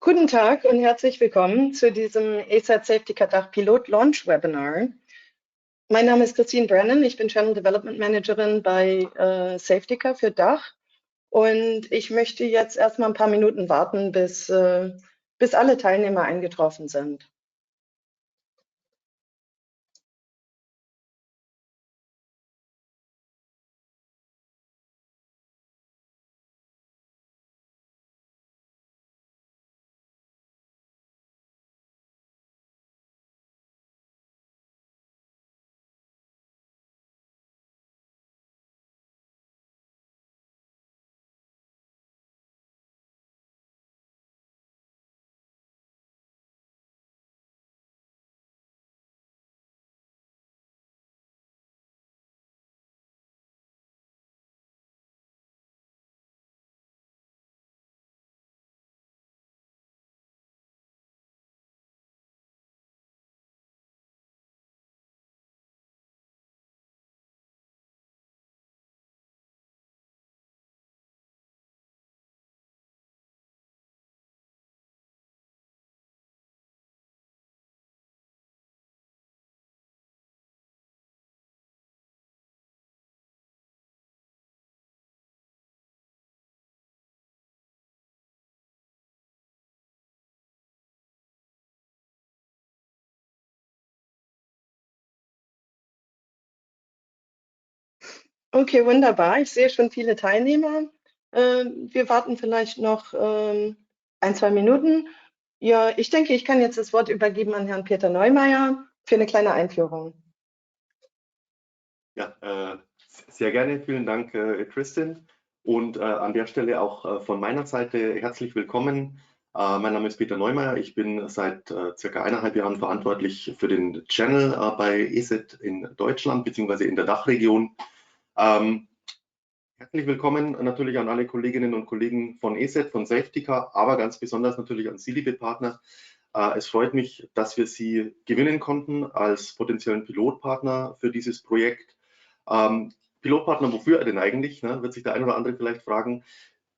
Guten Tag und herzlich willkommen zu diesem ESET Safetica DACH Pilot Launch Webinar. Mein Name ist Christine Brennan, ich bin Channel Development Managerin bei Safetica für DACH und ich möchte jetzt erstmal ein paar Minuten warten, bis alle Teilnehmer eingetroffen sind. Okay, wunderbar. Ich sehe schon viele Teilnehmer. Wir warten vielleicht noch ein, zwei Minuten. Ja, ich denke, ich kann jetzt das Wort übergeben an Herrn Peter Neumeier für eine kleine Einführung. Ja, sehr gerne. Vielen Dank, Kristin. Und an der Stelle auch von meiner Seite herzlich willkommen. Mein Name ist Peter Neumeier. Ich bin seit circa 1,5 Jahren verantwortlich für den Channel bei ESET in Deutschland bzw. in der DACH-Region. Herzlich willkommen natürlich an alle Kolleginnen und Kollegen von ESET, von Safetica, aber ganz besonders natürlich an Sie, liebe Partner. Es freut mich, dass wir Sie gewinnen konnten als potenziellen Pilotpartner für dieses Projekt. Pilotpartner, wofür denn eigentlich? Ne? Wird sich der ein oder andere vielleicht fragen.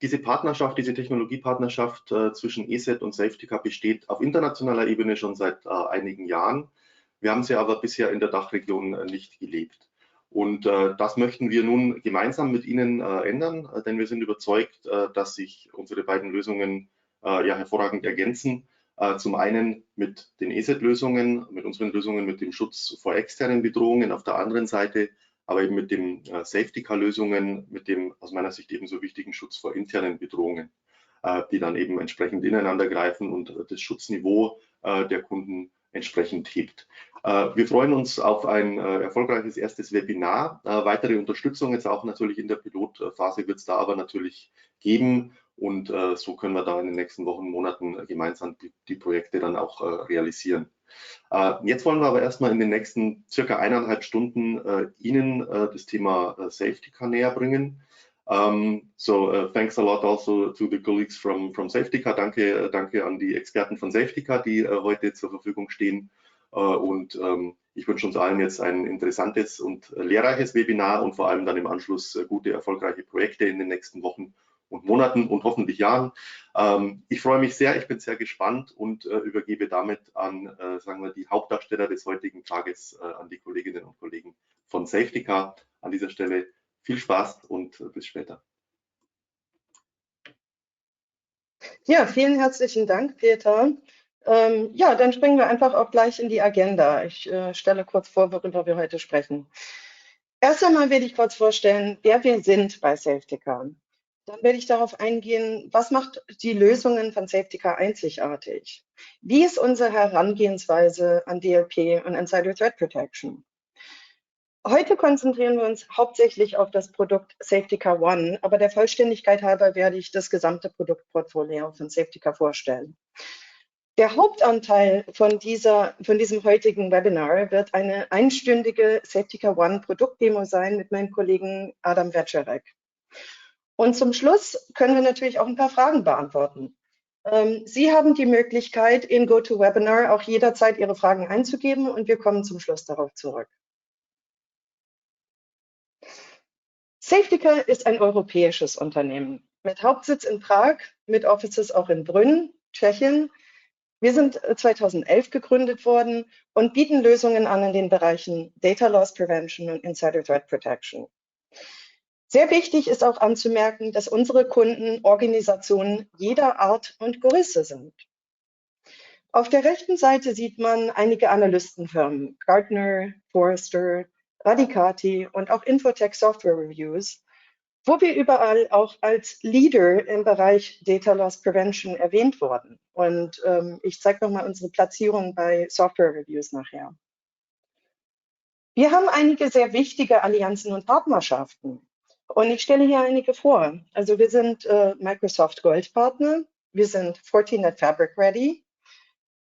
Diese Partnerschaft, diese Technologiepartnerschaft zwischen ESET und Safetica besteht auf internationaler Ebene schon seit einigen Jahren. Wir haben sie aber bisher in der DACH-Region nicht gelebt. Und das möchten wir nun gemeinsam mit Ihnen ändern, denn wir sind überzeugt, dass sich unsere beiden Lösungen ja hervorragend ergänzen. Zum einen mit den ESET-Lösungen, mit unseren Lösungen mit dem Schutz vor externen Bedrohungen, auf der anderen Seite aber eben mit den Safetica-Lösungen, mit dem aus meiner Sicht ebenso wichtigen Schutz vor internen Bedrohungen, die dann eben entsprechend ineinander greifen und das Schutzniveau der Kunden entsprechend hebt. Wir freuen uns auf ein erfolgreiches erstes Webinar. Weitere Unterstützung jetzt auch natürlich in der Pilotphase wird es da aber natürlich geben. Und so können wir da in den nächsten Wochen, Monaten gemeinsam die Projekte dann auch realisieren. Jetzt wollen wir aber erstmal in den nächsten circa 1,5 Stunden Ihnen das Thema Safetica näher bringen. Thanks a lot also to the colleagues from Safetica. Danke an die Experten von Safetica, die heute zur Verfügung stehen. Ich wünsche uns allen jetzt ein interessantes und lehrreiches Webinar und vor allem dann im Anschluss gute, erfolgreiche Projekte in den nächsten Wochen und Monaten und hoffentlich Jahren. Ich freue mich sehr, ich bin sehr gespannt und übergebe damit an, sagen wir, die Hauptdarsteller des heutigen Tages, an die Kolleginnen und Kollegen von Safetica. An dieser Stelle viel Spaß und bis später. Ja, vielen herzlichen Dank, Peter. Ja, dann springen wir einfach auch gleich in die Agenda. Ich stelle kurz vor, worüber wir heute sprechen. Erst einmal werde ich kurz vorstellen, wer wir sind bei Safetica. Dann werde ich darauf eingehen, was macht die Lösungen von Safetica einzigartig? Wie ist unsere Herangehensweise an DLP und Insider Threat Protection? Heute konzentrieren wir uns hauptsächlich auf das Produkt Safetica ONE, aber der Vollständigkeit halber werde ich das gesamte Produktportfolio von Safetica vorstellen. Der Hauptanteil von diesem heutigen Webinar wird eine einstündige Safetica ONE Produktdemo sein mit meinem Kollegen Adam Wetscherek. Und zum Schluss können wir natürlich auch ein paar Fragen beantworten. Sie haben die Möglichkeit, in GoToWebinar auch jederzeit Ihre Fragen einzugeben und wir kommen zum Schluss darauf zurück. Safetica ist ein europäisches Unternehmen mit Hauptsitz in Prag, mit Offices auch in Brünn, Tschechien. Wir sind 2011 gegründet worden und bieten Lösungen an in den Bereichen Data Loss Prevention und Insider Threat Protection. Sehr wichtig ist auch anzumerken, dass unsere Kunden Organisationen jeder Art und Größe sind. Auf der rechten Seite sieht man einige Analystenfirmen, Gartner, Forrester, Radicati und auch Infotech Software Reviews, wo wir überall auch als Leader im Bereich Data Loss Prevention erwähnt wurden. Und ich zeige nochmal unsere Platzierung bei Software Reviews nachher. Wir haben einige sehr wichtige Allianzen und Partnerschaften. Und ich stelle hier einige vor. Also wir sind Microsoft Gold-Partner, wir sind Fortinet Fabric Ready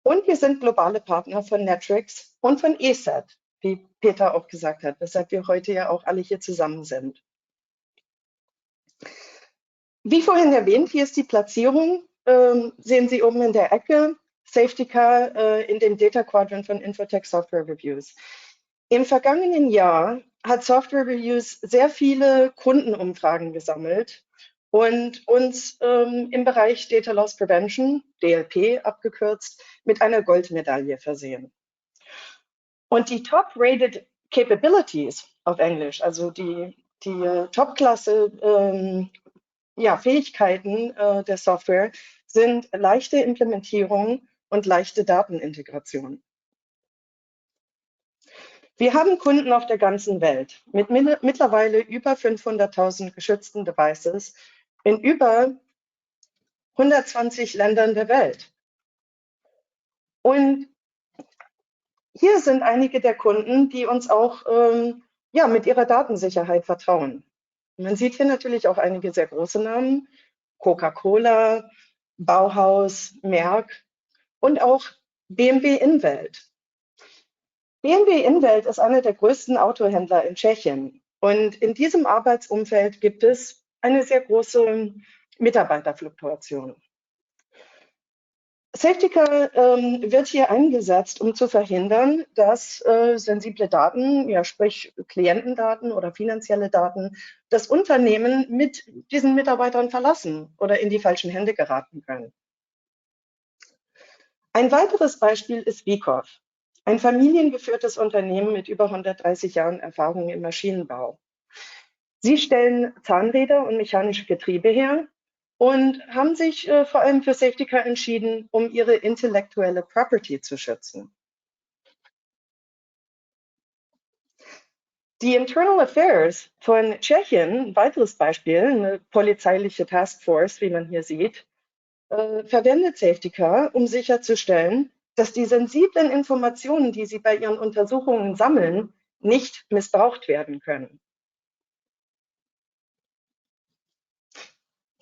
und wir sind globale Partner von Netrix und von ESET, wie Peter auch gesagt hat, weshalb wir heute ja auch alle hier zusammen sind. Wie vorhin erwähnt, hier ist die Platzierung. Sehen Sie oben in der Ecke, Safetica in dem Data Quadrant von Infotech Software Reviews. Im vergangenen Jahr hat Software Reviews sehr viele Kundenumfragen gesammelt und uns im Bereich Data Loss Prevention, DLP abgekürzt, mit einer Goldmedaille versehen. Und die Top-Rated Capabilities auf Englisch, also die Top-Klasse Fähigkeiten der Software, sind leichte Implementierung und leichte Datenintegration. Wir haben Kunden auf der ganzen Welt mit mittlerweile über 500.000 geschützten Devices in über 120 Ländern der Welt. Und hier sind einige der Kunden, die uns auch mit ihrer Datensicherheit vertrauen. Man sieht hier natürlich auch einige sehr große Namen, Coca-Cola, Bauhaus, Merck und auch BMW Inwelt. BMW Inwelt ist einer der größten Autohändler in Tschechien. Und in diesem Arbeitsumfeld gibt es eine sehr große Mitarbeiterfluktuation. Safetica wird hier eingesetzt, um zu verhindern, dass sensible Daten, ja sprich Klientendaten oder finanzielle Daten, das Unternehmen mit diesen Mitarbeitern verlassen oder in die falschen Hände geraten können. Ein weiteres Beispiel ist Wiekow, ein familiengeführtes Unternehmen mit über 130 Jahren Erfahrung im Maschinenbau. Sie stellen Zahnräder und mechanische Getriebe her und haben sich vor allem für Safetica entschieden, um ihre intellektuelle Property zu schützen. Die Internal Affairs von Tschechien, ein weiteres Beispiel, eine polizeiliche Taskforce, wie man hier sieht, verwendet Safetica, um sicherzustellen, dass die sensiblen Informationen, die sie bei ihren Untersuchungen sammeln, nicht missbraucht werden können.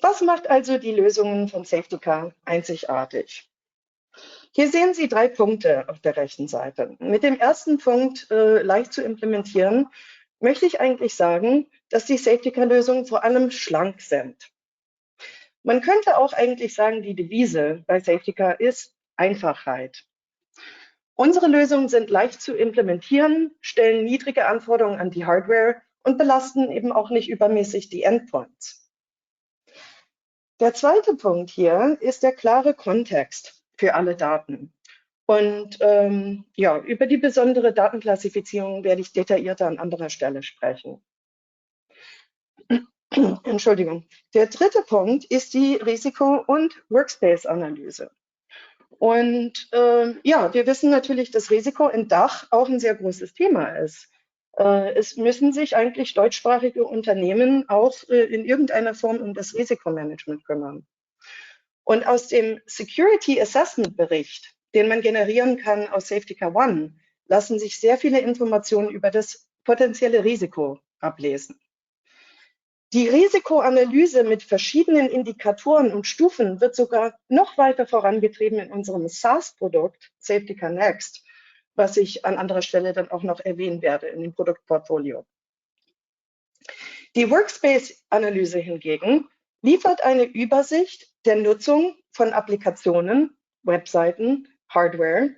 Was macht also die Lösungen von Safetica einzigartig? Hier sehen Sie 3 Punkte auf der rechten Seite. Mit dem ersten Punkt, leicht zu implementieren, möchte ich eigentlich sagen, dass die Safetica-Lösungen vor allem schlank sind. Man könnte auch eigentlich sagen, die Devise bei Safetica ist Einfachheit. Unsere Lösungen sind leicht zu implementieren, stellen niedrige Anforderungen an die Hardware und belasten eben auch nicht übermäßig die Endpoints. Der zweite Punkt hier ist der klare Kontext für alle Daten. Und über die besondere Datenklassifizierung werde ich detaillierter an anderer Stelle sprechen. Entschuldigung. Der dritte Punkt ist die Risiko- und Workspace-Analyse. Und wir wissen natürlich, dass Risiko in DACH auch ein sehr großes Thema ist. Es müssen sich eigentlich deutschsprachige Unternehmen auch in irgendeiner Form um das Risikomanagement kümmern. Und aus dem Security Assessment Bericht, den man generieren kann aus Safetica ONE, lassen sich sehr viele Informationen über das potenzielle Risiko ablesen. Die Risikoanalyse mit verschiedenen Indikatoren und Stufen wird sogar noch weiter vorangetrieben in unserem SaaS-Produkt Safetica Next, was ich an anderer Stelle dann auch noch erwähnen werde in dem Produktportfolio. Die Workspace-Analyse hingegen liefert eine Übersicht der Nutzung von Applikationen, Webseiten, Hardware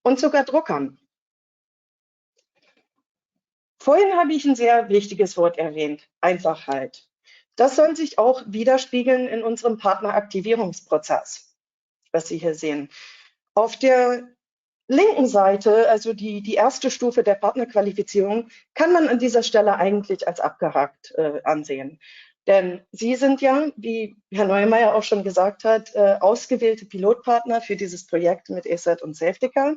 und sogar Druckern. Vorhin habe ich ein sehr wichtiges Wort erwähnt, Einfachheit. Das soll sich auch widerspiegeln in unserem Partneraktivierungsprozess. was Sie hier sehen. Auf der linken Seite, also die erste Stufe der Partnerqualifizierung, kann man an dieser Stelle eigentlich als abgehakt ansehen. Denn Sie sind ja, wie Herr Neumeier auch schon gesagt hat, ausgewählte Pilotpartner für dieses Projekt mit ESET und Safetica.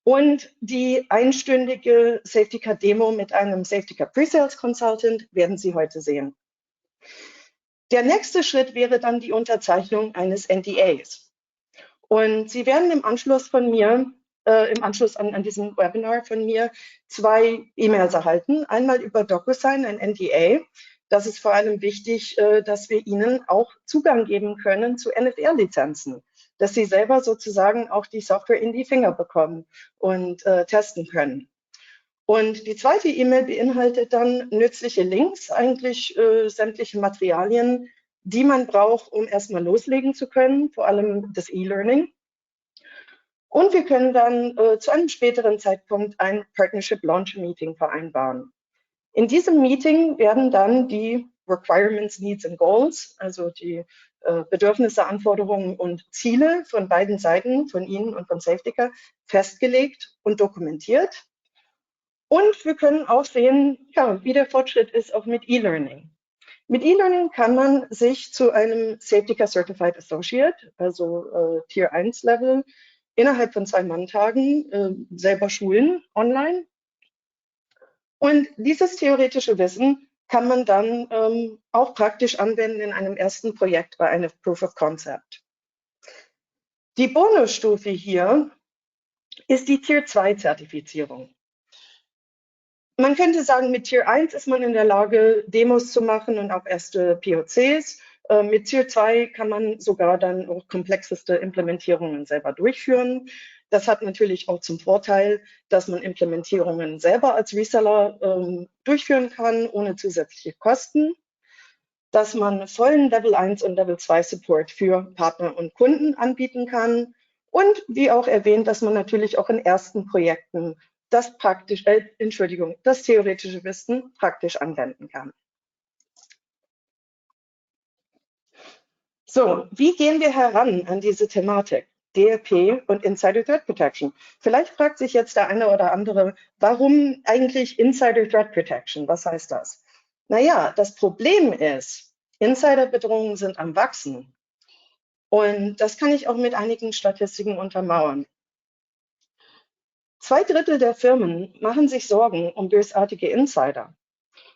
Und die einstündige Safetica Demo mit einem Safetica Pre-Sales Consultant werden Sie heute sehen. Der nächste Schritt wäre dann die Unterzeichnung eines NDAs. Und Sie werden im Anschluss von mir, im Anschluss an diesem Webinar von mir, 2 E-Mails erhalten. Einmal über DocuSign, ein NDA. Das ist vor allem wichtig, dass wir Ihnen auch Zugang geben können zu NFR-Lizenzen, dass Sie selber sozusagen auch die Software in die Finger bekommen und testen können. Und die zweite E-Mail beinhaltet dann nützliche Links, eigentlich sämtliche Materialien, die man braucht, um erstmal loslegen zu können, vor allem das E-Learning. Und wir können dann zu einem späteren Zeitpunkt ein Partnership Launch Meeting vereinbaren. In diesem Meeting werden dann die Requirements, Needs and Goals, also die Bedürfnisse, Anforderungen und Ziele von beiden Seiten, von Ihnen und von Safetica, festgelegt und dokumentiert. Und wir können auch sehen, ja, wie der Fortschritt ist, auch mit E-Learning. Mit E-Learning kann man sich zu einem Safetica Certified Associate, also Tier 1 Level, innerhalb von 2 Manntagen selber schulen online. Und dieses theoretische Wissen kann man dann auch praktisch anwenden in einem ersten Projekt bei einem Proof of Concept. Die Bonusstufe hier ist die Tier 2 Zertifizierung. Man könnte sagen, mit Tier 1 ist man in der Lage, Demos zu machen und auch erste POCs. Mit Tier 2 kann man sogar dann auch komplexeste Implementierungen selber durchführen. Das hat natürlich auch zum Vorteil, dass man Implementierungen selber als Reseller durchführen kann, ohne zusätzliche Kosten, dass man vollen Level 1 und Level 2 Support für Partner und Kunden anbieten kann und wie auch erwähnt, dass man natürlich auch in ersten Projekten das theoretische Wissen praktisch anwenden kann. So, wie gehen wir heran an diese Thematik? DLP und Insider Threat Protection. Vielleicht fragt sich jetzt der eine oder andere, warum eigentlich Insider Threat Protection? Was heißt das? Naja, das Problem ist, Insiderbedrohungen sind am Wachsen. Und das kann ich auch mit einigen Statistiken untermauern. 2/3 der Firmen machen sich Sorgen um bösartige Insider.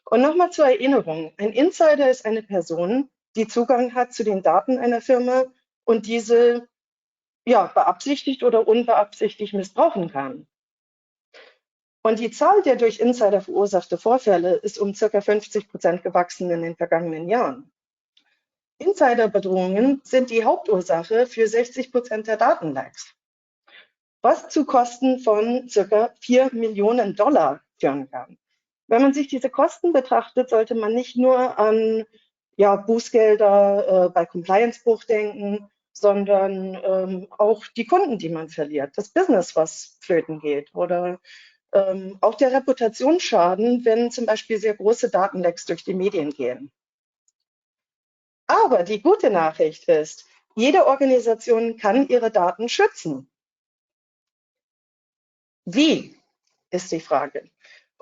Und nochmal zur Erinnerung, ein Insider ist eine Person, die Zugang hat zu den Daten einer Firma und diese ja, beabsichtigt oder unbeabsichtigt missbrauchen kann. Und die Zahl der durch Insider verursachte Vorfälle ist um ca. 50% gewachsen in den vergangenen Jahren. Insiderbedrohungen sind die Hauptursache für 60% der Datenlecks, was zu Kosten von ca. $4 Millionen führen kann. Wenn man sich diese Kosten betrachtet, sollte man nicht nur an ja, Bußgelder bei Compliance-Bruch denken, sondern auch die Kunden, die man verliert, das Business, was flöten geht oder auch der Reputationsschaden, wenn zum Beispiel sehr große Datenlecks durch die Medien gehen. Aber die gute Nachricht ist, jede Organisation kann ihre Daten schützen. Wie, ist die Frage.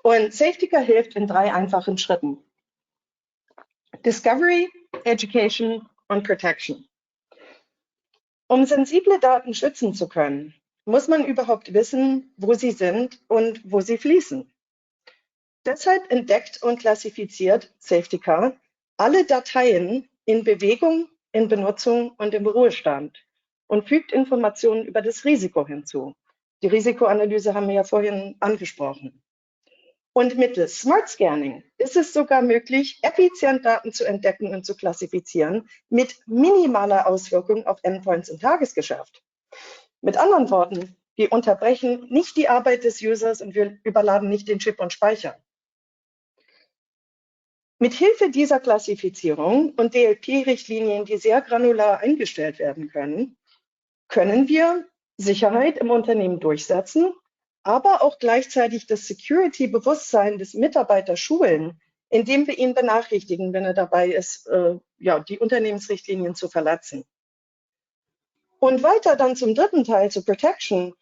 Und Safetica hilft in 3 einfachen Schritten. Discovery, Education und Protection. Um sensible Daten schützen zu können, muss man überhaupt wissen, wo sie sind und wo sie fließen. Deshalb entdeckt und klassifiziert Safetica alle Dateien in Bewegung, in Benutzung und im Ruhestand und fügt Informationen über das Risiko hinzu. Die Risikoanalyse haben wir ja vorhin angesprochen. Und mittels Smart Scanning ist es sogar möglich, effizient Daten zu entdecken und zu klassifizieren mit minimaler Auswirkung auf Endpoints im Tagesgeschäft. Mit anderen Worten, wir unterbrechen nicht die Arbeit des Users und wir überladen nicht den Chip und Speicher. Mit Hilfe dieser Klassifizierung und DLP-Richtlinien, die sehr granular eingestellt werden können, können wir Sicherheit im Unternehmen durchsetzen, aber auch gleichzeitig das Security-Bewusstsein des Mitarbeiters schulen, indem wir ihn benachrichtigen, wenn er dabei ist, ja, die Unternehmensrichtlinien zu verletzen. Und weiter dann zum dritten Teil, zu Protection.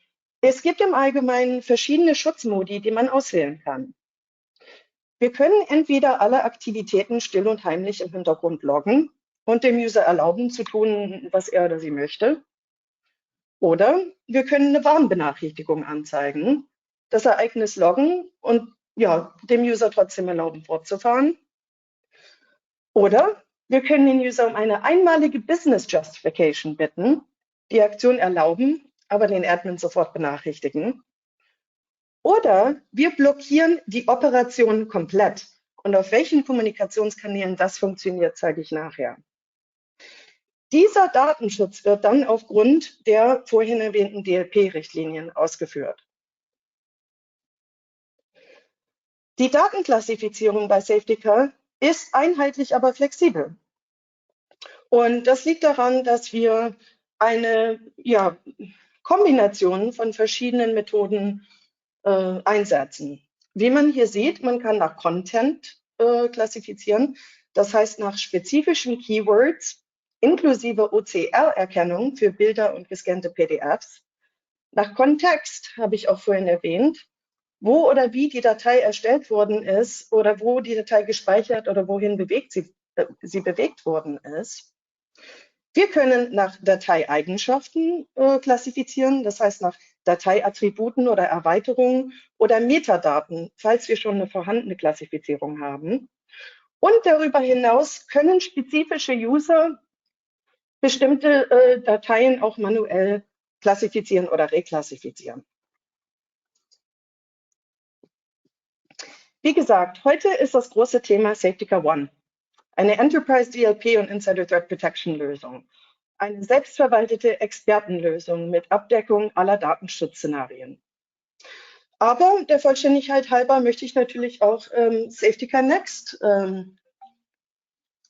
Es gibt im Allgemeinen verschiedene Schutzmodi, die man auswählen kann. Wir können entweder alle Aktivitäten still und heimlich im Hintergrund loggen und dem User erlauben zu tun, was er oder sie möchte. Oder wir können eine Warnbenachrichtigung anzeigen, das Ereignis loggen und ja, dem User trotzdem erlauben, fortzufahren. Oder wir können den User um eine einmalige Business Justification bitten, die Aktion erlauben, aber den Admin sofort benachrichtigen. Oder wir blockieren die Operation komplett. Und auf welchen Kommunikationskanälen das funktioniert, zeige ich nachher. Dieser Datenschutz wird dann aufgrund der vorhin erwähnten DLP-Richtlinien ausgeführt. Die Datenklassifizierung bei Safetica ist einheitlich, aber flexibel. Und das liegt daran, dass wir eine Kombination von verschiedenen Methoden einsetzen. Wie man hier sieht, man kann nach Content klassifizieren, das heißt nach spezifischen Keywords inklusive OCR-Erkennung für Bilder und gescannte PDFs. Nach Kontext habe ich auch vorhin erwähnt, wo oder wie die Datei erstellt worden ist oder wo die Datei gespeichert oder wohin sie bewegt worden ist. Wir können nach Dateieigenschaften klassifizieren, das heißt nach Dateiattributen oder Erweiterungen oder Metadaten, falls wir schon eine vorhandene Klassifizierung haben. Und darüber hinaus können spezifische User bestimmte Dateien auch manuell klassifizieren oder reklassifizieren. Wie gesagt, heute ist das große Thema Safetica ONE, eine Enterprise DLP und Insider Threat Protection Lösung. Eine selbstverwaltete Expertenlösung mit Abdeckung aller Datenschutzszenarien. Aber der Vollständigkeit halber möchte ich natürlich auch Safetica Next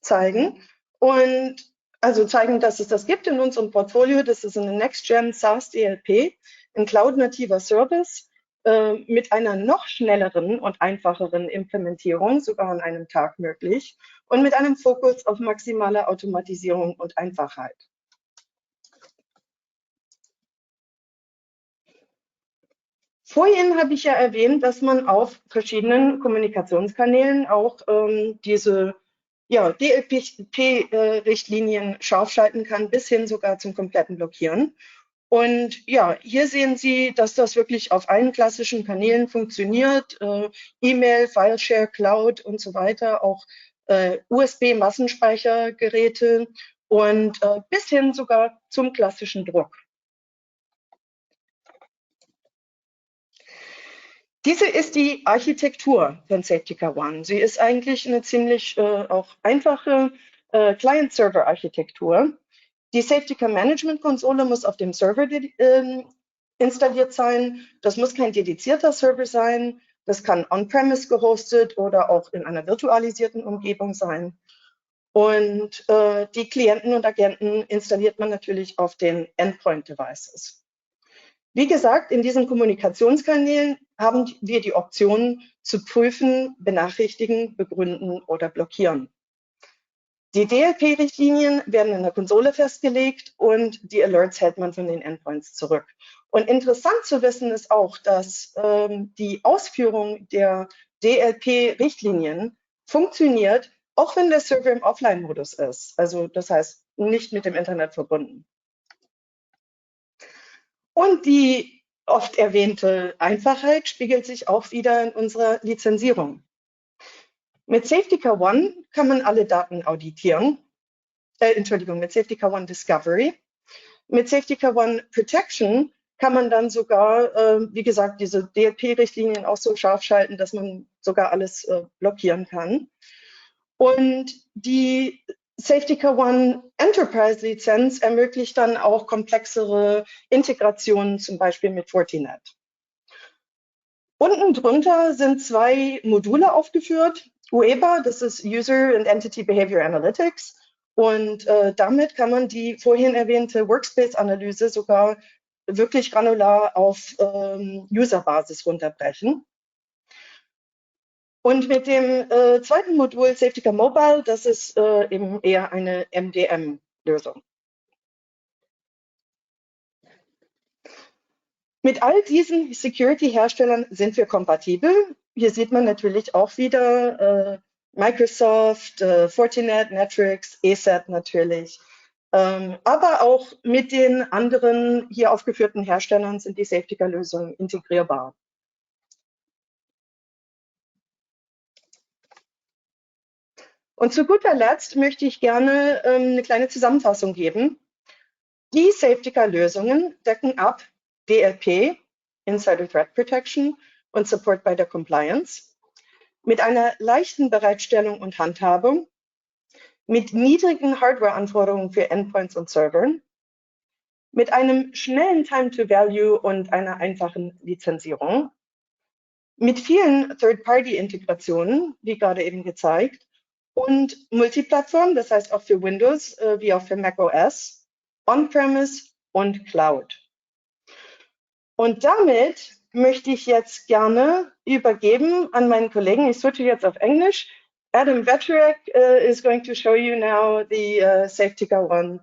zeigen und also zeigen, dass es das gibt in unserem Portfolio. Das ist eine Next-Gen SaaS DLP, ein cloud-nativer Service mit einer noch schnelleren und einfacheren Implementierung, sogar an einem Tag möglich, und mit einem Fokus auf maximale Automatisierung und Einfachheit. Vorhin habe ich ja erwähnt, dass man auf verschiedenen Kommunikationskanälen auch diese DLP-Richtlinien scharf schalten kann, bis hin sogar zum kompletten Blockieren. Und ja, hier sehen Sie, dass das wirklich auf allen klassischen Kanälen funktioniert. E-Mail, Fileshare, Cloud und so weiter, auch USB-Massenspeichergeräte und bis hin sogar zum klassischen Druck. Diese ist die Architektur von Safetica ONE. Sie ist eigentlich eine ziemlich auch einfache Client-Server-Architektur. Die Safetica Management-Konsole muss auf dem Server installiert sein. Das muss kein dedizierter Server sein. Das kann on-premise gehostet oder auch in einer virtualisierten Umgebung sein. Und die Klienten und Agenten installiert man natürlich auf den Endpoint-Devices. Wie gesagt, in diesen Kommunikationskanälen haben wir die Option zu prüfen, benachrichtigen, begründen oder blockieren. Die DLP-Richtlinien werden in der Konsole festgelegt und die Alerts hält man von den Endpoints zurück. Und interessant zu wissen ist auch, dass die Ausführung der DLP-Richtlinien funktioniert, auch wenn der Server im Offline-Modus ist. Also das heißt, nicht mit dem Internet verbunden. Und die oft erwähnte Einfachheit spiegelt sich auch wieder in unserer Lizenzierung. Mit Safetica ONE kann man alle Daten auditieren. Mit Safetica ONE Discovery. Mit Safetica ONE Protection kann man dann sogar, wie gesagt, diese DLP-Richtlinien auch so scharf schalten, dass man sogar alles blockieren kann. Und die Safetica ONE Enterprise Lizenz ermöglicht dann auch komplexere Integrationen, zum Beispiel mit Fortinet. Unten drunter sind zwei Module aufgeführt. UEBA, das ist User and Entity Behavior Analytics. Und damit kann man die vorhin erwähnte Workspace-Analyse sogar wirklich granular auf User-Basis runterbrechen. Und mit dem zweiten Modul Safetica Mobile, das ist eben eher eine MDM-Lösung. Mit all diesen Security-Herstellern sind wir kompatibel. Hier sieht man natürlich auch wieder Microsoft, Fortinet, Netflix, ESET natürlich. Aber auch mit den anderen hier aufgeführten Herstellern sind die Safetica-Lösungen integrierbar. Und zu guter Letzt möchte ich gerne eine kleine Zusammenfassung geben. Die Safetica-Lösungen decken ab DLP, Insider Threat Protection und Support bei der Compliance, mit einer leichten Bereitstellung und Handhabung, mit niedrigen Hardware-Anforderungen für Endpoints und Servern, mit einem schnellen Time-to-Value und einer einfachen Lizenzierung, mit vielen Third-Party-Integrationen, wie gerade eben gezeigt, und Multiplattform, das heißt auch für Windows wie auch für macOS, On-Premise und Cloud. Und damit möchte ich jetzt gerne übergeben an meinen Kollegen. Ich switche jetzt auf Englisch. Adam Vetrek is going to show you now the Safetica ONE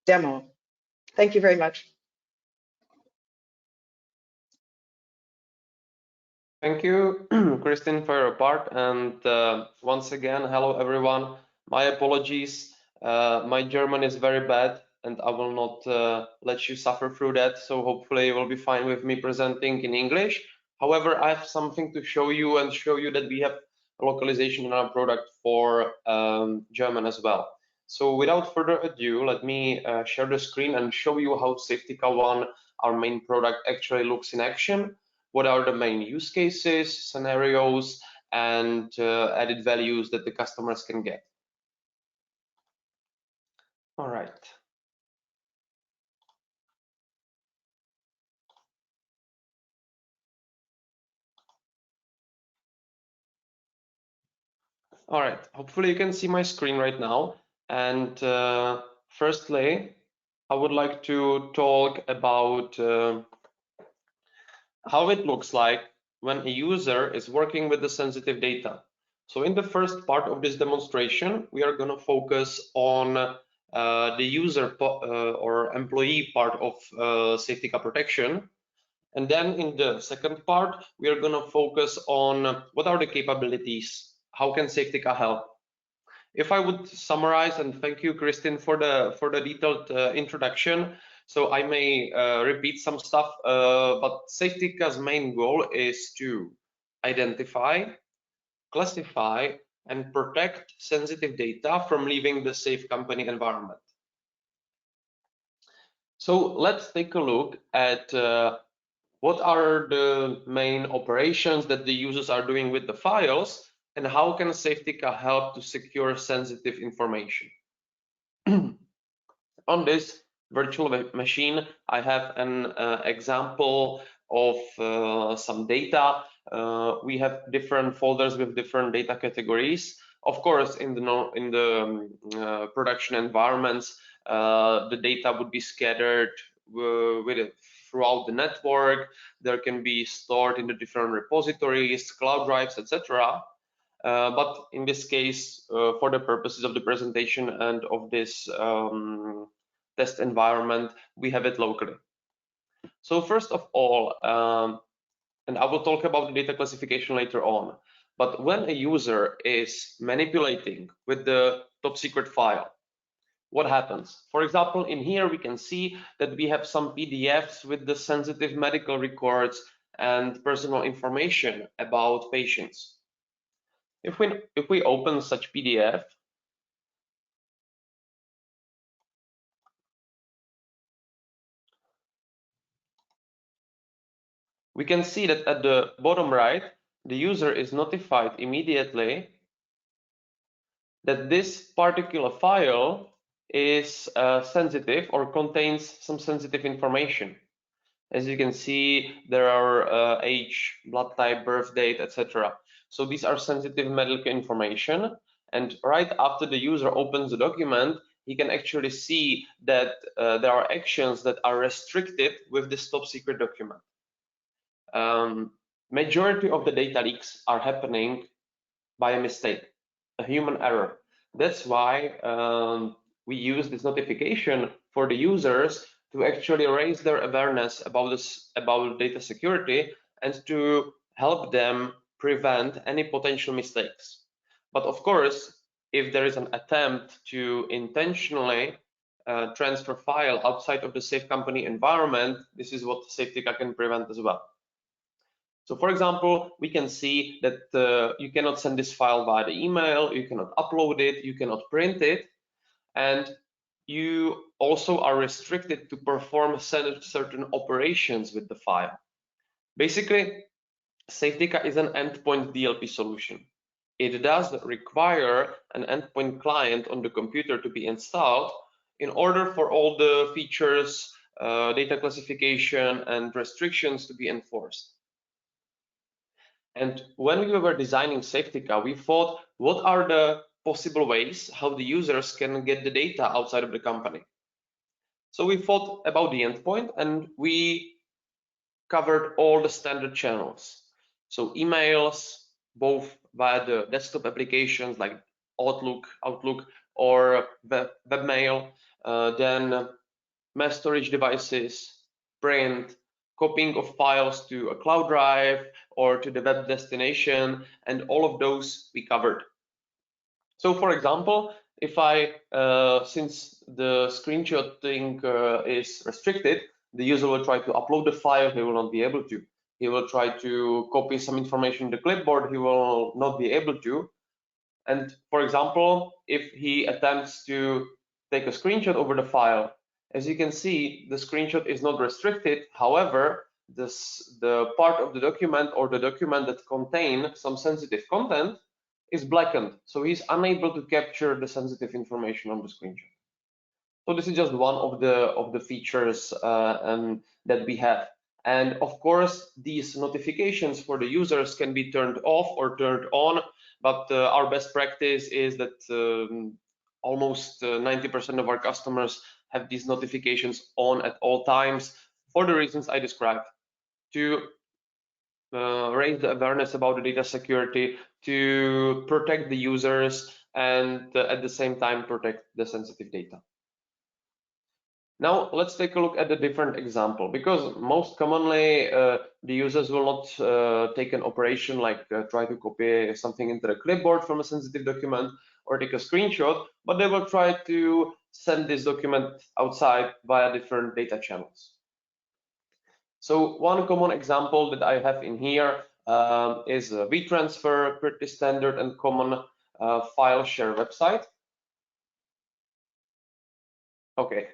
demo. Thank you very much. Thank you, Kristin, for your part. And once again, hello, everyone. My apologies. My German is very bad, and I will not let you suffer through that. So hopefully you will be fine with me presenting in English. However, I have something to show you and show you that we have localization in our product for German as well. So without further ado, let me share the screen and show you how Safetica ONE, our main product, actually looks in action. What are the main use cases, scenarios, and added values that the customers can get. All right. All right, hopefully you can see my screen right now. And firstly, I would like to talk about how it looks like when a user is working with the sensitive data. So in the first part of this demonstration, we are going to focus on the user or employee part of Safetica protection. And then in the second part, we are going to focus on what are the capabilities, how can Safetica help. If I would summarize, and thank you, Kristin, for the detailed introduction. So I may repeat some stuff, but Safetica's main goal is to identify, classify, and protect sensitive data from leaving the safe company environment. So let's take a look at what are the main operations that the users are doing with the files, and how can Safetica help to secure sensitive information. On this virtual machine, I have an example of some data. We have different folders with different data categories. Of course, in the production environments, the data would be scattered throughout the network. There can be stored in the different repositories, cloud drives, etc. But in this case, for the purposes of the presentation and of this test environment, we have it locally. So first of all, and I will talk about the data classification later on, but when a user is manipulating with the top secret file, what happens? For example, in here we can see that we have some PDFs with the sensitive medical records and personal information about patients. If we open such PDF, we can see that at the bottom right, the user is notified immediately that this particular file is sensitive or contains some sensitive information. As you can see, there are age, blood type, birth date, etc. So these are sensitive medical information. And right after the user opens the document, he can actually see that there are actions that are restricted with this top secret document. Majority of the data leaks are happening by a mistake, a human error. That's why we use this notification for the users to actually raise their awareness about data security and to help them prevent any potential mistakes. But of course, if there is an attempt to intentionally transfer file outside of the safe company environment, this is what Safetica can prevent as well. So for example, we can see that you cannot send this file via the email, you cannot upload it, you cannot print it, and you also are restricted to perform certain operations with the file. Basically, Safetica is an endpoint DLP solution. It does require an endpoint client on the computer to be installed in order for all the features, data classification, and restrictions to be enforced. And when we were designing Safetica, we thought, what are the possible ways how the users can get the data outside of the company? So we thought about the endpoint, and we covered all the standard channels. So emails, both via the desktop applications like Outlook or webmail, then mass storage devices, print, copying of files to a cloud drive or to the web destination, and all of those we covered. So for example, if since the screenshotting is restricted, the user will try to upload the file, he will not be able to. He will try to copy some information in the clipboard, he will not be able to. And for example, if he attempts to take a screenshot over the file, as you can see, the screenshot is not restricted. However, the part of the document or the document that contains some sensitive content is blackened, so he's unable to capture the sensitive information on the screenshot. So this is just one of the features that we have. And of course, these notifications for the users can be turned off or turned on, but our best practice is that almost 90% of our customers have these notifications on at all times for the reasons I described, to raise the awareness about the data security, to protect the users, and at the same time protect the sensitive data. Now let's take a look at a different example, because most commonly the users will not take an operation like try to copy something into the clipboard from a sensitive document or take a screenshot, but they will try to send this document outside via different data channels. So one common example that I have in here is a WeTransfer, pretty standard and common file share website. Okay,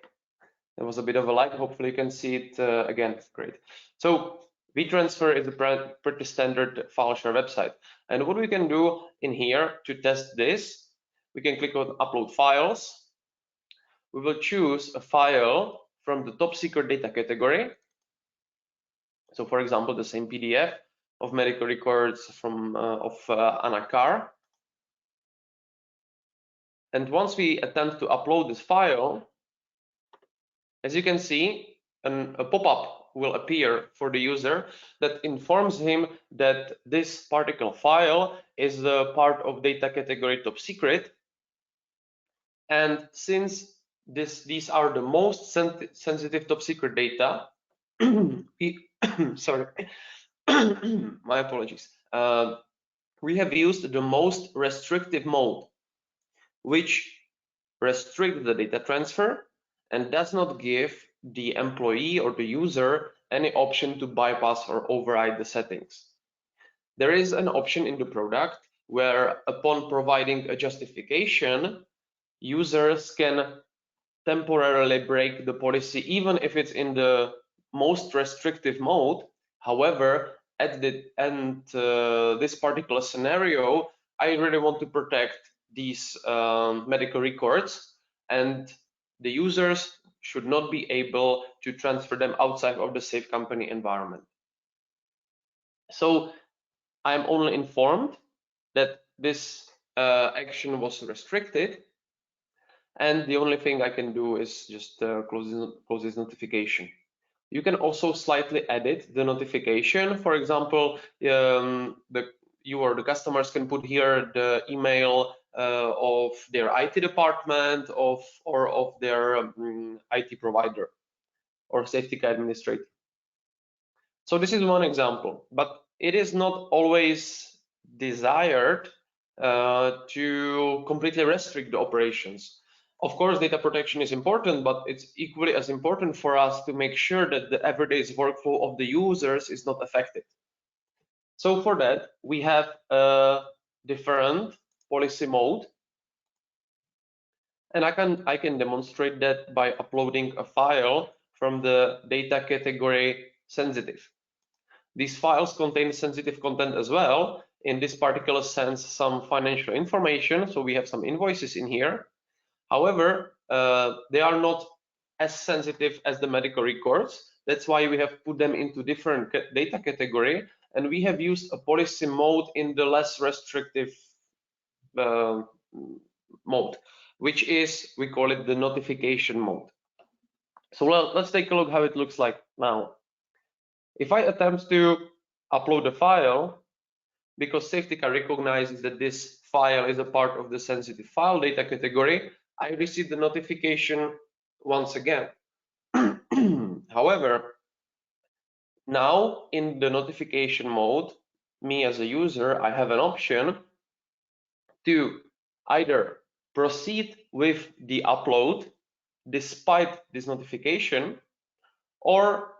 there was a bit of a lag. Hopefully you can see it again. Great. So WeTransfer is a pretty standard file share website. And what we can do in here to test this, we can click on Upload Files. We will choose a file from the top secret data category. So for example, the same PDF of medical records from of Anna Carr. And once we attempt to upload this file, as you can see, a pop-up will appear for the user that informs him that this particular file is the part of data category top secret. And since these are the most sensitive top secret data, sorry, my apologies. We have used the most restrictive mode, which restricts the data transfer and does not give the employee or the user any option to bypass or override the settings. There is an option in the product where, upon providing a justification, users can temporarily break the policy even if it's in the most restrictive mode. However, at the end, this particular scenario, I really want to protect these medical records, and the users should not be able to transfer them outside of the safe company environment. So I'm only informed that this action was restricted, and the only thing I can do is just close this notification. You can also slightly edit the notification. For example, you or the customers can put here the email of their IT department or of their IT provider. or Safetica administrator. So this is one example, but it is not always desired to completely restrict the operations. Of course, data protection is important, but it's equally as important for us to make sure that the everyday workflow of the users is not affected. So for that, we have a different policy mode, and I can demonstrate that by uploading a file from the data category sensitive. These files contain sensitive content as well. In this particular sense, some financial information. So we have some invoices in here. However, they are not as sensitive as the medical records. That's why we have put them into different data category, and we have used a policy mode in the less restrictive mode, which is, we call it the notification mode. So let's take a look how it looks like now. If I attempt to upload a file, because Safetica recognizes that this file is a part of the sensitive file data category, I receive the notification once again. However, now in the notification mode, me as a user, I have an option to either proceed with the upload despite this notification, or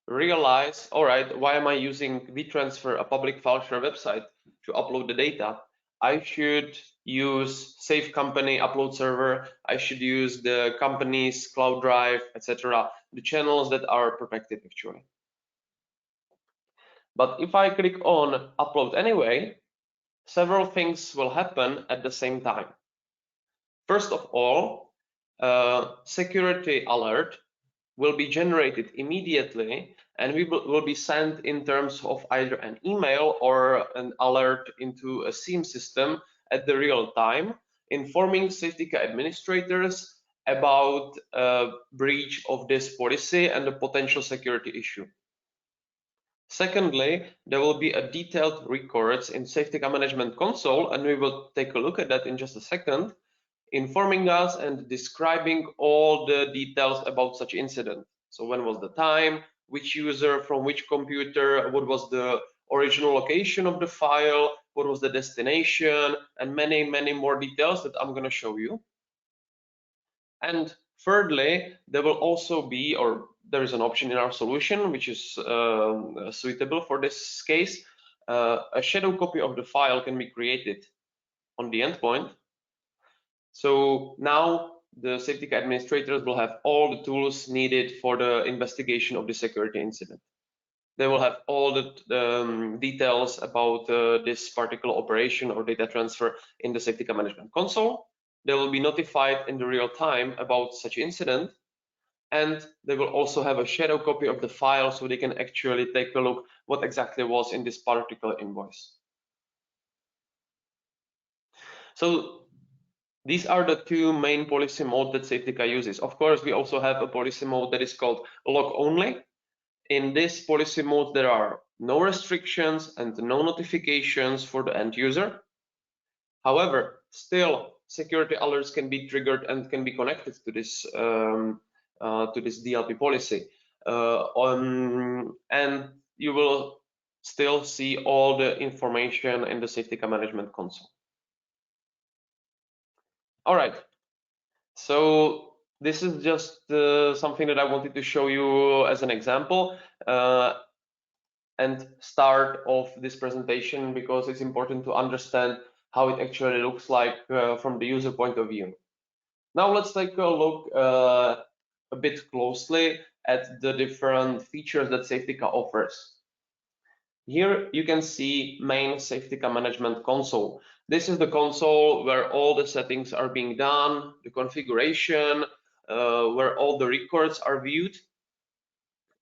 realize, all right, why am I using WeTransfer, a public file share website, to upload the data? I should use Safe Company upload server. I should use the company's cloud drive, etc. The channels that are protected actually. But if I click on upload anyway, several things will happen at the same time. First of all, security alert will be generated immediately, and will be sent in terms of either an email or an alert into a SIEM system at the real time, informing Safetica administrators about a breach of this policy and the potential security issue. Secondly, there will be a detailed records in Safetica Management Console, and we will take a look at that in just a second, informing us and describing all the details about such incident. So when was the time, which user, from which computer, what was the original location of the file, what was the destination, and many more details that I'm going to show you. And thirdly, there will also be, or there is an option in our solution which is suitable for this case, a shadow copy of the file can be created on the endpoint. So now the Safetica administrators will have all the tools needed for the investigation of the security incident. They will have all the details about this particular operation or data transfer in the Safetica Management Console. They will be notified in the real time about such incident, and they will also have a shadow copy of the file so they can actually take a look what exactly was in this particular invoice. So these are the two main policy modes that Safetica uses. Of course, we also have a policy mode that is called log only. In this policy mode, there are no restrictions and no notifications for the end user. However, still security alerts can be triggered and can be connected to this DLP policy. And you will still see all the information in the Safetica Management Console. All right, so this is just something that I wanted to show you as an example and start off this presentation, because it's important to understand how it actually looks like from the user point of view. Now let's take a look a bit closely at the different features that Safetica offers. Here you can see main Safetica Management Console. This is the console where all the settings are being done, the configuration, where all the records are viewed,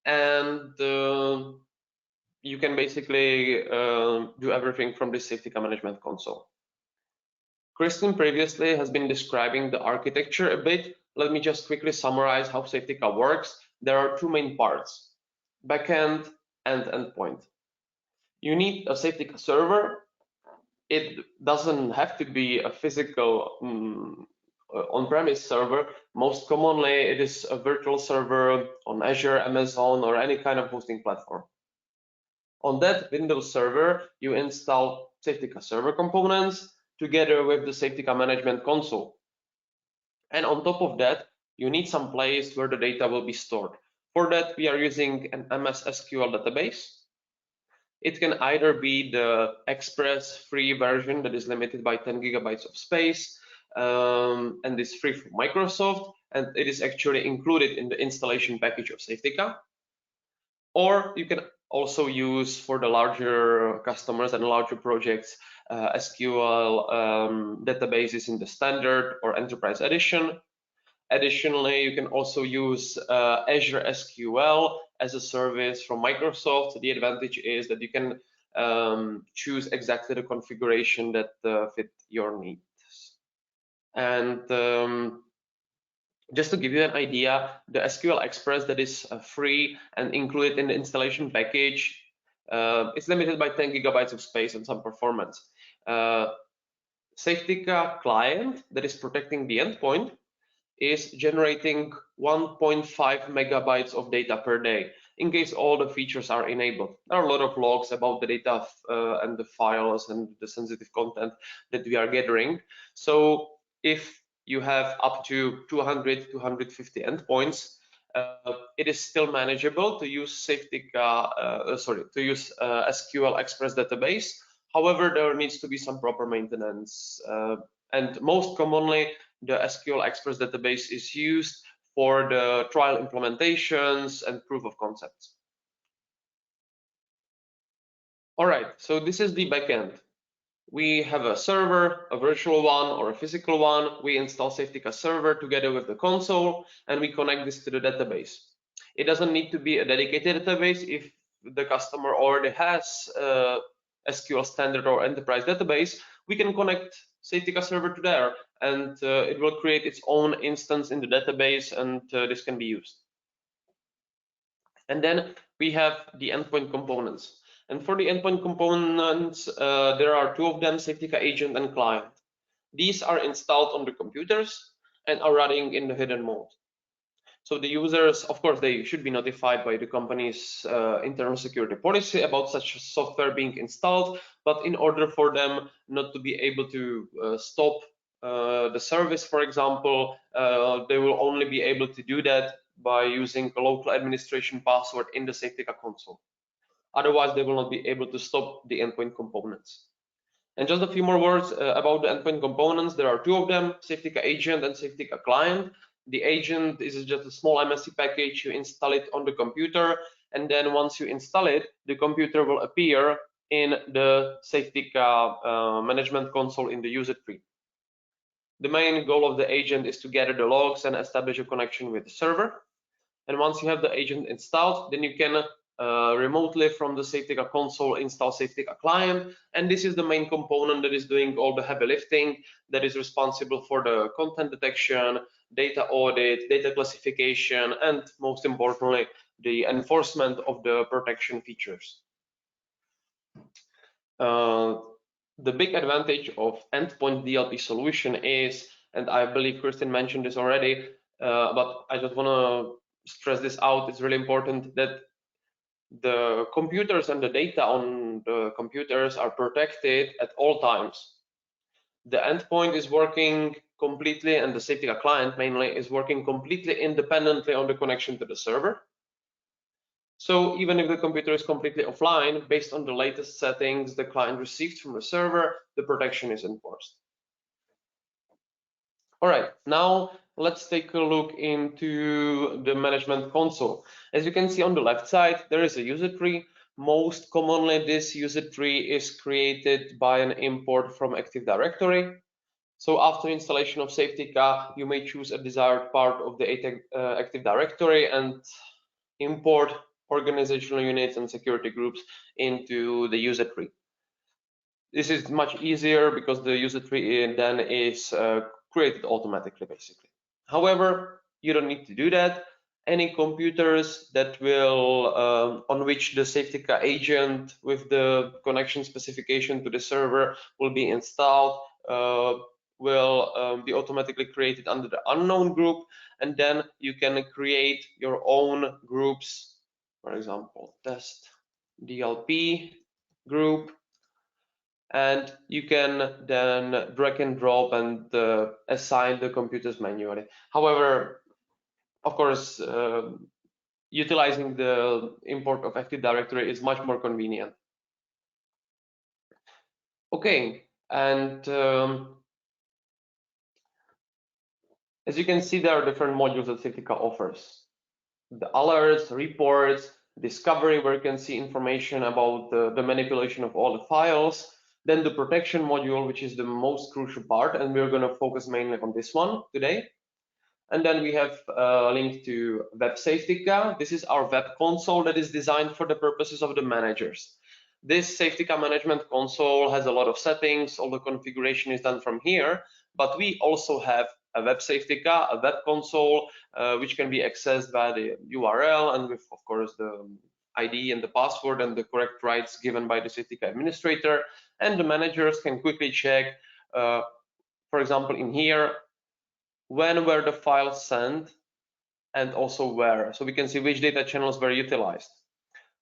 and you can basically do everything from this Safetica Management Console. Kristen previously has been describing the architecture a bit. Let me just quickly summarize how Safetica works. There are two main parts, backend and endpoint. You need a Safetica server. It doesn't have to be a physical on-premise server. Most commonly, it is a virtual server on Azure, Amazon, or any kind of hosting platform. On that Windows server, you install Safetica server components together with the Safetica management console. And on top of that, you need some place where the data will be stored. For that, we are using an MS SQL database. It can either be the Express free version that is limited by 10 gigabytes of space, and is free from Microsoft, and it is actually included in the installation package of Safetica. Or you can also use, for the larger customers and larger projects, SQL databases in the standard or enterprise edition. Additionally, you can also use Azure SQL as a service from Microsoft. The advantage is that you can choose exactly the configuration that fit your needs. And just to give you an idea, the SQL Express that is free and included in the installation package is limited by 10 gigabytes of space and some performance. Safetica client that is protecting the endpoint is generating 1.5 megabytes of data per day in case all the features are enabled. There are a lot of logs about the data and the files and the sensitive content that we are gathering. So if you have up to 200, 250 endpoints, it is still manageable to use Safetica, SQL Express database. However, there needs to be some proper maintenance, and most commonly, the SQL Express database is used for the trial implementations and proof of concepts. All right, so this is the backend. We have a server, a virtual one or a physical one. We install Safetica server together with the console, and we connect this to the database. It doesn't need to be a dedicated database. If the customer already has a SQL standard or enterprise database, we can connect Safetica server to there, and it will create its own instance in the database, and this can be used. And then we have the endpoint components. And for the endpoint components, there are two of them, Safetica Agent and Client. These are installed on the computers and are running in the hidden mode. So the users, of course, they should be notified by the company's internal security policy about such software being installed, but in order for them not to be able to stop the service, for example, they will only be able to do that by using a local administration password in the Safetica console. Otherwise, they will not be able to stop the endpoint components. And just a few more words about the endpoint components. There are two of them, Safetica Agent and Safetica Client. The agent is just a small MSC package. You install it on the computer, and then once you install it, the computer will appear in the Safetica management console in the user tree. The main goal of the agent is to gather the logs and establish a connection with the server. And once you have the agent installed, then you can remotely from the Safetica console install Safetica Client, and this is the main component that is doing all the heavy lifting, that is responsible for the content detection, data audit, data classification, and most importantly, the enforcement of the protection features. The big advantage of endpoint DLP solution is, and I believe Kristin mentioned this already, but I just want to stress this out, it's really important that the computers and the data on the computers are protected at all times. The endpoint is working completely, and the Safetica client mainly is working completely independently on the connection to the server. So even if the computer is completely offline, based on the latest settings the client received from the server, the protection is enforced. All right, now let's take a look into the management console. As you can see on the left side, there is a user tree. Most commonly, this user tree is created by an import from Active Directory. So after installation of Safetica, you may choose a desired part of the Active Directory and import organizational units and security groups into the user tree. This is much easier because the user tree then is created automatically, basically. However, you don't need to do that. Any computers that will on which the Safetica agent with the connection specification to the server will be installed will be automatically created under the unknown group, and then you can create your own groups. For example, test DLP group, and you can then drag and drop and assign the computers manually. However, of course, utilizing the import of Active Directory is much more convenient. Okay, and as you can see, there are different modules that Safetica offers. The alerts, reports, discovery, where you can see information about the manipulation of all the files. Then the protection module, which is the most crucial part, and we're going to focus mainly on this one today. And then we have a link to Web Safetica. This is our web console that is designed for the purposes of the managers. This Safetica management console has a lot of settings. All the configuration is done from here, but we also have a Web Safetica, a web console, which can be accessed by the URL and with, of course, the ID and the password and the correct rights given by the Safetica administrator. And the managers can quickly check, for example, in here, when were the files sent and also where. So we can see which data channels were utilized.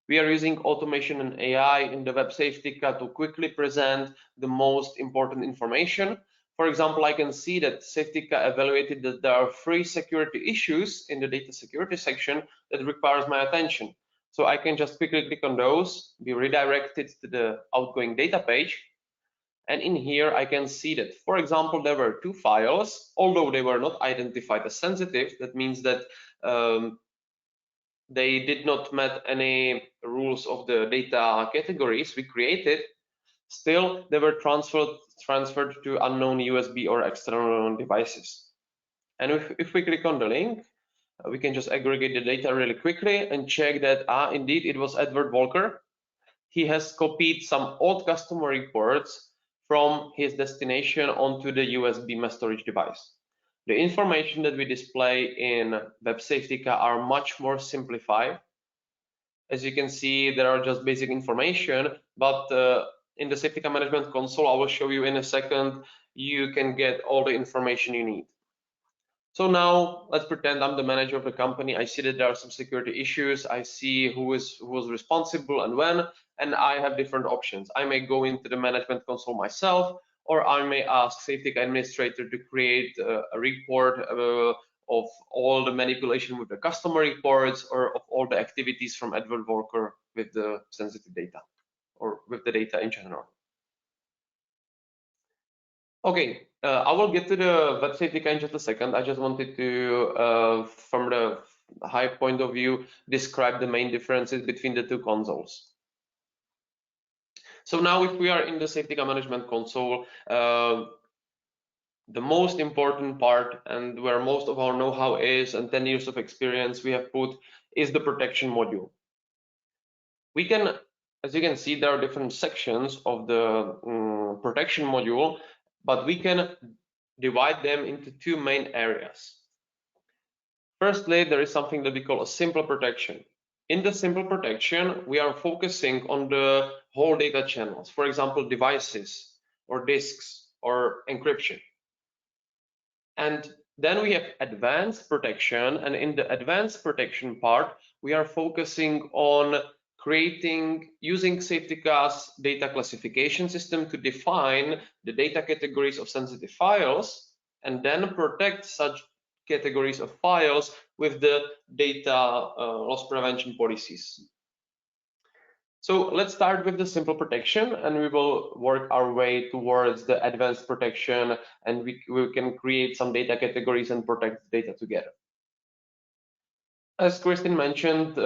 We are using automation and AI in the Web Safetica to quickly present the most important information. For example, I can see that Safetica evaluated that there are 3 security issues in the data security section that requires my attention. So I can just quickly click on those, be redirected to the outgoing data page. And in here, I can see that, for example, there were 2 files, although they were not identified as sensitive. That means that they did not meet any rules of the data categories we created. Still, they were transferred to unknown USB or external devices. And if we click on the link, we can just aggregate the data really quickly and check that, indeed, it was Edward Walker. He has copied some old customer reports from his destination onto the USB mass storage device. The information that we display in Web Safetica are much more simplified. As you can see, there are just basic information, but in the Safetica Management Console, I will show you in a second, you can get all the information you need. So now let's pretend I'm the manager of the company. I see that there are some security issues. I see who was responsible and when, and I have different options. I may go into the management console myself, or I may ask Safetica administrator to create a report of all the manipulation with the customer reports or of all the activities from Edward Walker with the sensitive data or with the data in general. Okay, I will get to the Web Safetica in just a second. I just wanted to, from the high point of view, describe the main differences between the 2 consoles. So now if we are in the Safetica Management Console, the most important part and where most of our know-how is and 10 years of experience we have put is the protection module. We can, as you can see, there are different sections of the protection module, but we can divide them into 2 main areas. Firstly, there is something that we call a simple protection. In the simple protection, we are focusing on the whole data channels, for example, devices or disks or encryption. And then we have advanced protection, and in the advanced protection part, we are focusing on using Safetica's data classification system to define the data categories of sensitive files and then protect such categories of files with the data loss prevention policies. So let's start with the simple protection, and we will work our way towards the advanced protection, and we can create some data categories and protect data together. As Kristin mentioned,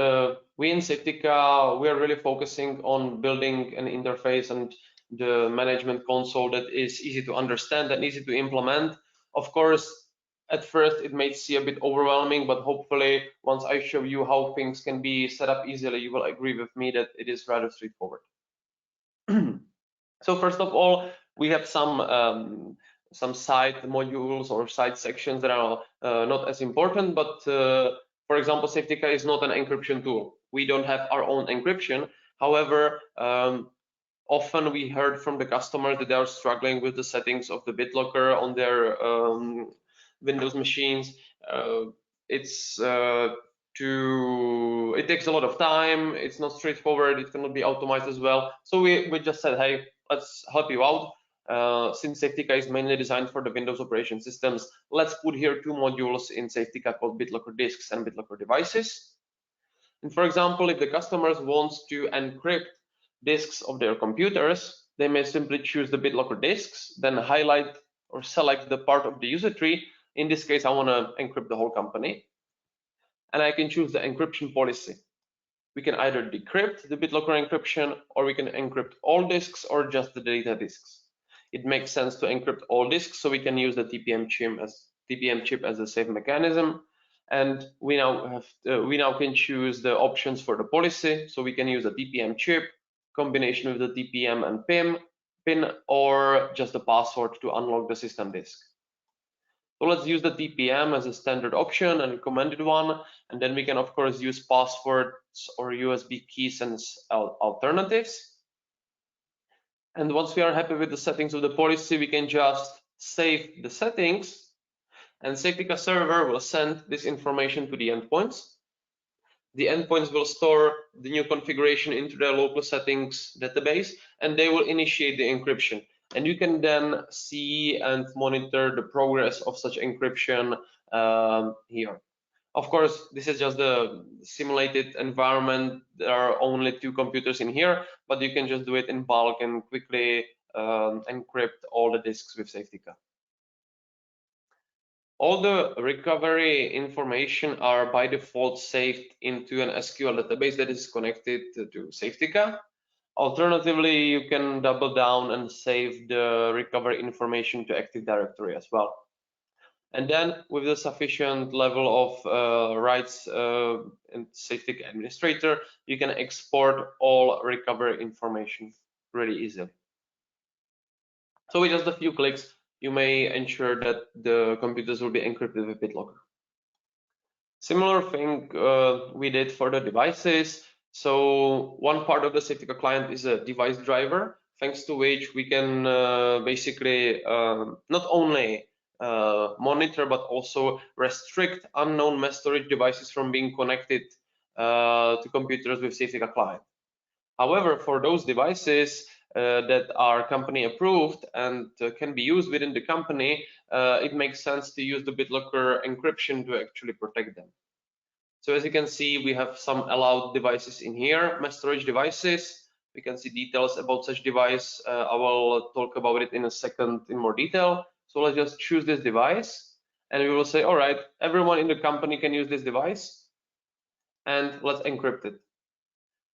we in Safetica, we are really focusing on building an interface and the management console that is easy to understand and easy to implement. Of course, at first it may seem a bit overwhelming, but hopefully once I show you how things can be set up easily, you will agree with me that it is rather straightforward. So first of all, we have some side modules or side sections that are not as important, but for example, Safetica is not an encryption tool. We don't have our own encryption. However, Often we heard from the customers that they are struggling with the settings of the BitLocker on their Windows machines. It takes a lot of time. It's not straightforward. It cannot be optimized as well. So we just said, hey, let's help you out. Since Safetica is mainly designed for the Windows operation systems, let's put here two modules in Safetica called BitLocker disks and BitLocker devices. And for example, if the customers wants to encrypt disks of their computers, they may simply choose the BitLocker disks, then highlight or select the part of the user tree. In this case, I want to encrypt the whole company, and I can choose the encryption policy. We can either decrypt the BitLocker encryption, or we can encrypt all disks or just the data disks. It makes sense to encrypt all disks, so we can use the TPM chip as a safe mechanism. And we now can choose the options for the policy. So we can use a TPM chip, combination with the TPM and PIN, or just the password to unlock the system disk. So let's use the TPM as a standard option and recommended one, and then we can of course use passwords or USB keys and alternatives. And once we are happy with the settings of the policy, we can just save the settings, and Safetica server will send this information to the endpoints. The endpoints will store the new configuration into their local settings database, and they will initiate the encryption. And you can then see and monitor the progress of such encryption here. Of course, this is just the simulated environment. There are only 2 computers in here, but you can just do it in bulk and quickly encrypt all the disks with Safetica. All the recovery information are by default saved into an SQL database that is connected to Safetica. Alternatively, you can double down and save the recovery information to Active Directory as well. And then with the sufficient level of rights and Safetica administrator, you can export all recovery information really easily. So with just a few clicks, you may ensure that the computers will be encrypted with BitLocker. Similar thing we did for the devices. So one part of the Safetica client is a device driver, thanks to which we can basically not only monitor but also restrict unknown mass storage devices from being connected to computers with Safetica client. However, for those devices that are company approved and can be used within the company, it makes sense to use the BitLocker encryption to actually protect them. So as you can see, we have some allowed devices in here, mass storage devices. We can see details about such device. I will talk about it in a second in more detail. So let's just choose this device, and we will say, all right, everyone in the company can use this device, and let's encrypt it.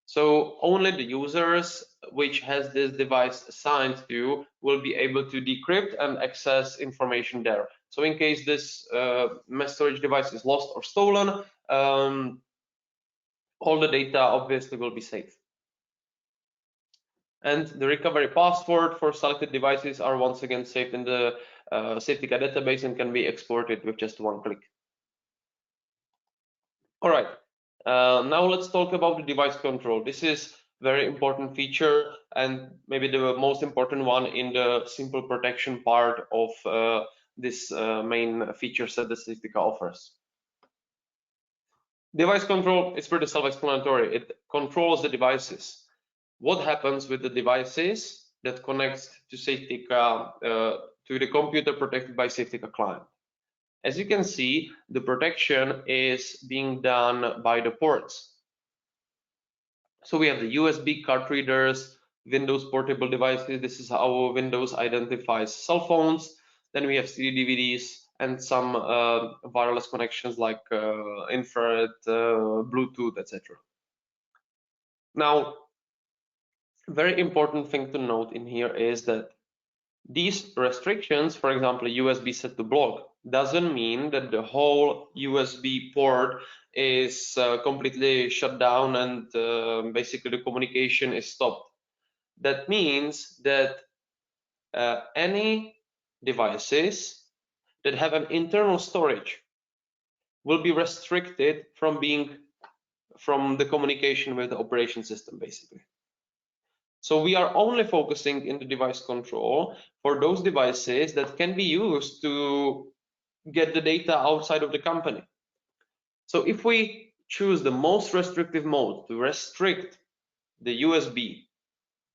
So only the users which has this device assigned to will be able to decrypt and access information there. So in case this mass storage device is lost or stolen, all the data obviously will be safe. And the recovery password for selected devices are once again saved in the Safetica database and can be exported with just one click. All right. Now let's talk about the device control. This is very important feature and maybe the most important one in the simple protection part of this main feature set that Safetica offers. Device control is pretty self-explanatory. It controls the devices. What happens with the devices that connects to Safetica, to the computer protected by Safetica client? As you can see, the protection is being done by the ports. So we have the USB card readers, Windows portable devices. This is how Windows identifies cell phones. Then we have CD DVDs and some wireless connections like infrared, Bluetooth, etc. Now, very important thing to note in here is that these restrictions, for example, USB set to block, doesn't mean that the whole USB port is completely shut down and basically the communication is stopped. That means that any devices that have an internal storage will be restricted from the communication with the operation system, basically. So we are only focusing in the device control for those devices that can be used to get the data outside of the company. So if we choose the most restrictive mode to restrict the USB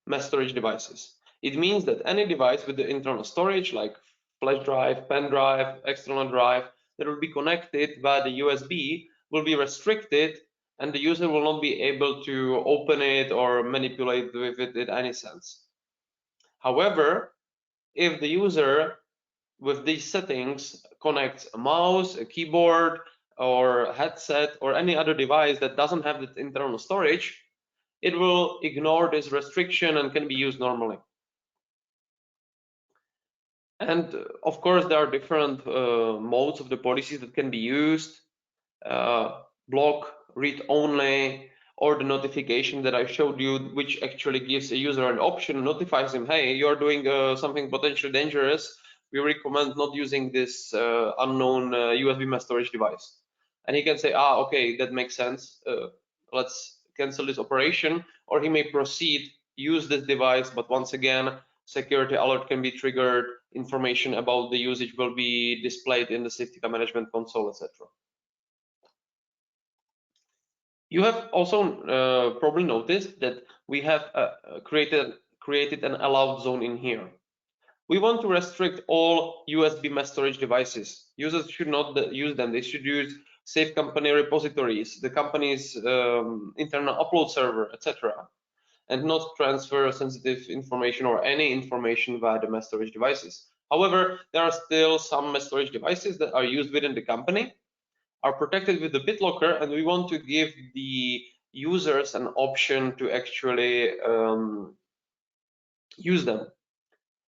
mass storage devices, it means that any device with the internal storage like flash drive, pen drive, external drive that will be connected via the USB will be restricted, and the user will not be able to open it or manipulate with it in any sense. However, if the user with these settings connects a mouse, a keyboard, or a headset, or any other device that doesn't have the internal storage, it will ignore this restriction and can be used normally. And of course, there are different modes of the policies that can be used. Block, read only, or the notification that I showed you, which actually gives a user an option, notifies him, hey, you're doing something potentially dangerous. We recommend not using this unknown USB mass storage device. And he can say, okay, that makes sense. Let's cancel this operation, or he may proceed, use this device, but once again, security alert can be triggered, information about the usage will be displayed in the Safetica management console, etc. You have also probably noticed that we have created an allowed zone in here. We want to restrict all USB mass storage devices. Users should not use them. They should use safe company repositories, the company's internal upload server, etc., and not transfer sensitive information or any information via the mass storage devices. However, there are still some mass storage devices that are used within the company, are protected with the BitLocker, and we want to give the users an option to actually use them.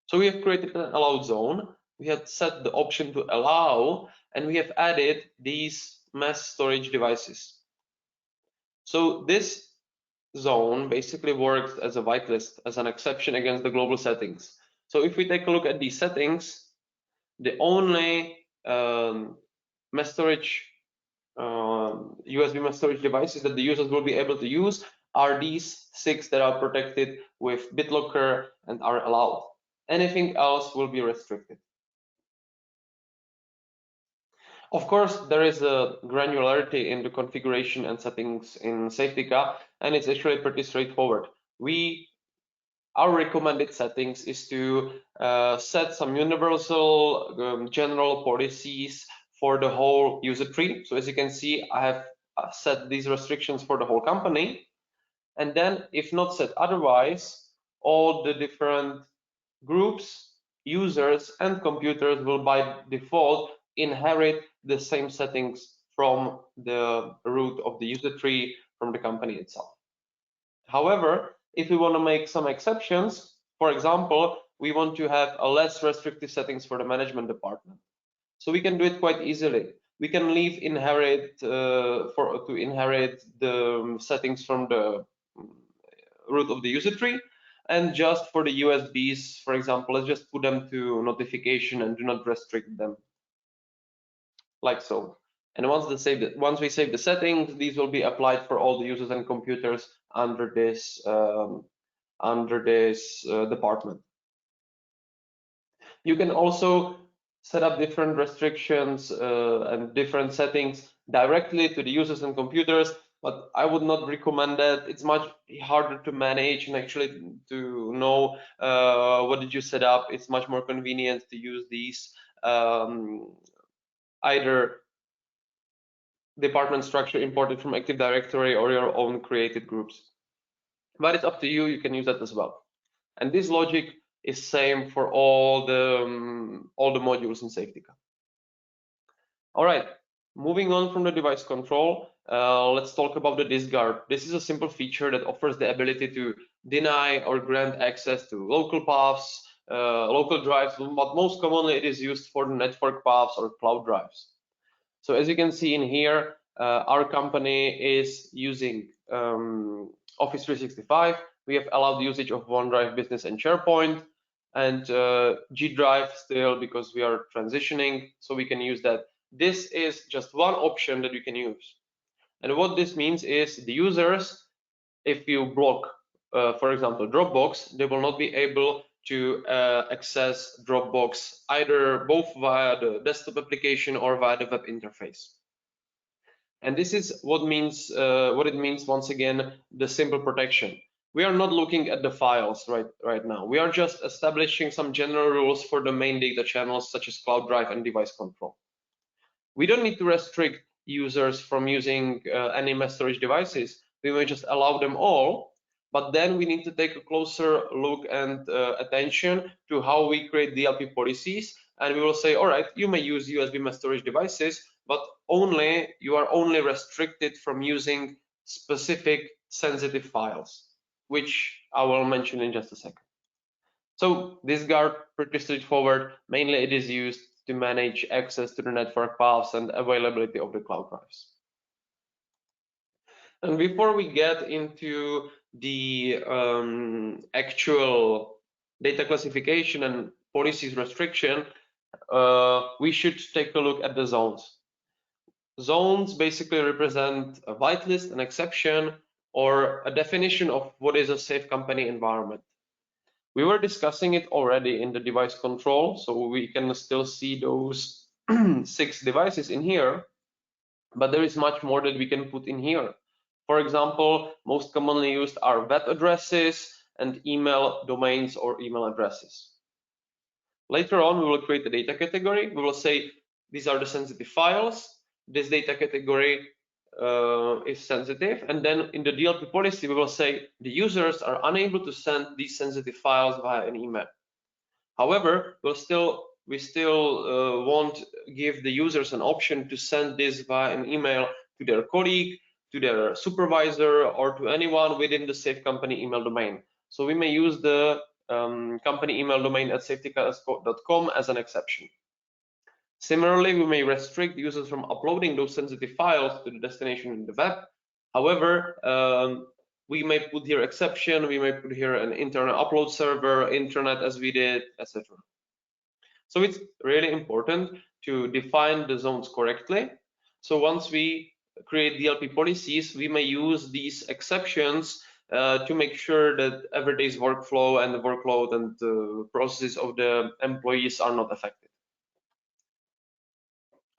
So we have created an allowed zone. We have set the option to allow, and we have added these mass storage devices. So this zone basically works as a whitelist, as an exception against the global settings. So if we take a look at these settings, the only mass storage USB mass storage devices that the users will be able to use are these 6 that are protected with BitLocker and are allowed. Anything else will be restricted. Of course, there is a granularity in the configuration and settings in Safetica, and it's actually pretty straightforward. Our recommended settings is to set some universal general policies for the whole user tree. So as you can see, I have set these restrictions for the whole company. And then if not set otherwise, all the different groups, users, and computers will by default inherit the same settings from the root of the user tree from the company itself. However, if we want to make some exceptions, for example, we want to have a less restrictive settings for the management department. So we can do it quite easily. We can leave inherit to inherit the settings from the root of the user tree, and just for the USBs, for example, let's just put them to notification and do not restrict them, like so. And once we save the settings, these will be applied for all the users and computers under this department. You can also set up different restrictions and different settings directly to the users and computers, but I would not recommend that. It's much harder to manage and actually to know what did you set up. It's much more convenient to use these either department structure imported from Active Directory or your own created groups. But it's up to you. You can use that as well. And this logic is same for all the modules in Safetica. All right, moving on from the device control, let's talk about the discard. This is a simple feature that offers the ability to deny or grant access to local paths, local drives, but most commonly it is used for the network paths or cloud drives. So as you can see in here, our company is using Office 365. We have allowed usage of OneDrive Business and SharePoint, and G Drive still, because we are transitioning, so we can use that. This is just one option that you can use. And what this means is the users, if you block for example, Dropbox, they will not be able to access Dropbox either both via the desktop application or via the web interface. And this is what it means once again, the simple protection. We are not looking at the files right now. We are just establishing some general rules for the main data channels such as Cloud Drive and device control. We don't need to restrict users from using any mass storage devices. We may just allow them all, but then we need to take a closer look and attention to how we create DLP policies. And we will say, all right, you may use USB mass storage devices, but you are only restricted from using specific sensitive files, which I will mention in just a second. So this guard, pretty straightforward. Mainly it is used to manage access to the network paths and availability of the cloud drives. And before we get into the actual data classification and policies restriction, we should take a look at the zones. Zones basically represent a whitelist, an exception, or a definition of what is a safe company environment. We were discussing it already in the device control, so we can still see those 6 devices in here, but there is much more that we can put in here. For example, most commonly used are web addresses and email domains or email addresses. Later on, we will create a data category. We will say these are the sensitive files. This data category is sensitive, and then in the DLP policy we will say the users are unable to send these sensitive files via an email. However, we still won't give the users an option to send this via an email to their colleague, to their supervisor, or to anyone within the safe company email domain. So we may use the company email domain at safetica.com as an exception. Similarly, we may restrict users from uploading those sensitive files to the destination in the web. However, we may put here exception, we may put here an internal upload server, internet as we did, etc. So it's really important to define the zones correctly. So once we create DLP policies, we may use these exceptions to make sure that everyday's workflow and the workload and the processes of the employees are not affected.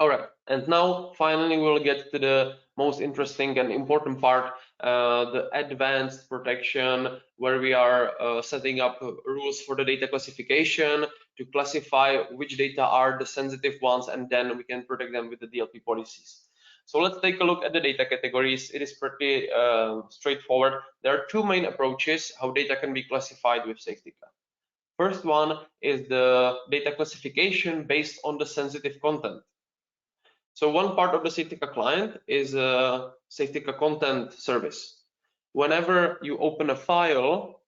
All right, and now finally we'll get to the most interesting and important part, the advanced protection, where we are setting up rules for the data classification to classify which data are the sensitive ones, and then we can protect them with the DLP policies. So let's take a look at the data categories. It is pretty straightforward. There are 2 main approaches how data can be classified with Safetica. First one is the data classification based on the sensitive content. So one part of the Safetica client is a Safetica content service. Whenever you open a file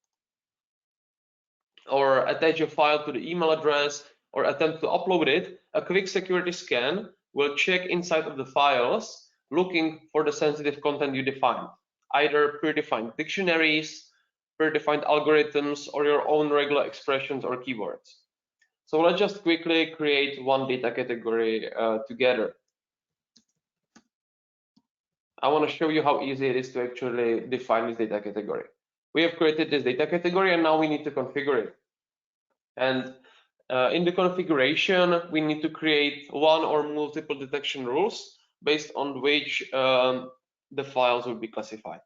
or attach a file to the email address or attempt to upload it, a quick security scan will check inside of the files looking for the sensitive content you defined, either predefined dictionaries, predefined algorithms, or your own regular expressions or keywords. So let's just quickly create one data category together. I want to show you how easy it is to actually define this data category. We have created this data category and now we need to configure it. And in the configuration, we need to create one or multiple detection rules based on which the files will be classified.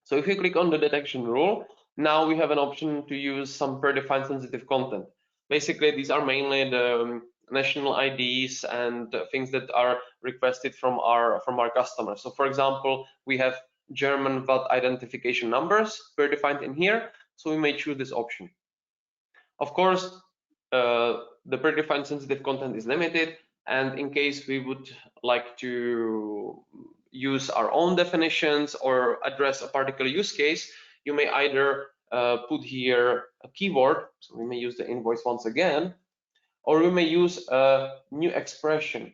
So if you click on the detection rule, now we have an option to use some predefined sensitive content. Basically, these are mainly the national IDs and things that are requested from our customers. So for example, we have German VAT identification numbers predefined in here, so we may choose this option. Of course, the predefined sensitive content is limited, and in case we would like to use our own definitions or address a particular use case, you may either put here a keyword, so we may use the invoice once again, or we may use a new expression.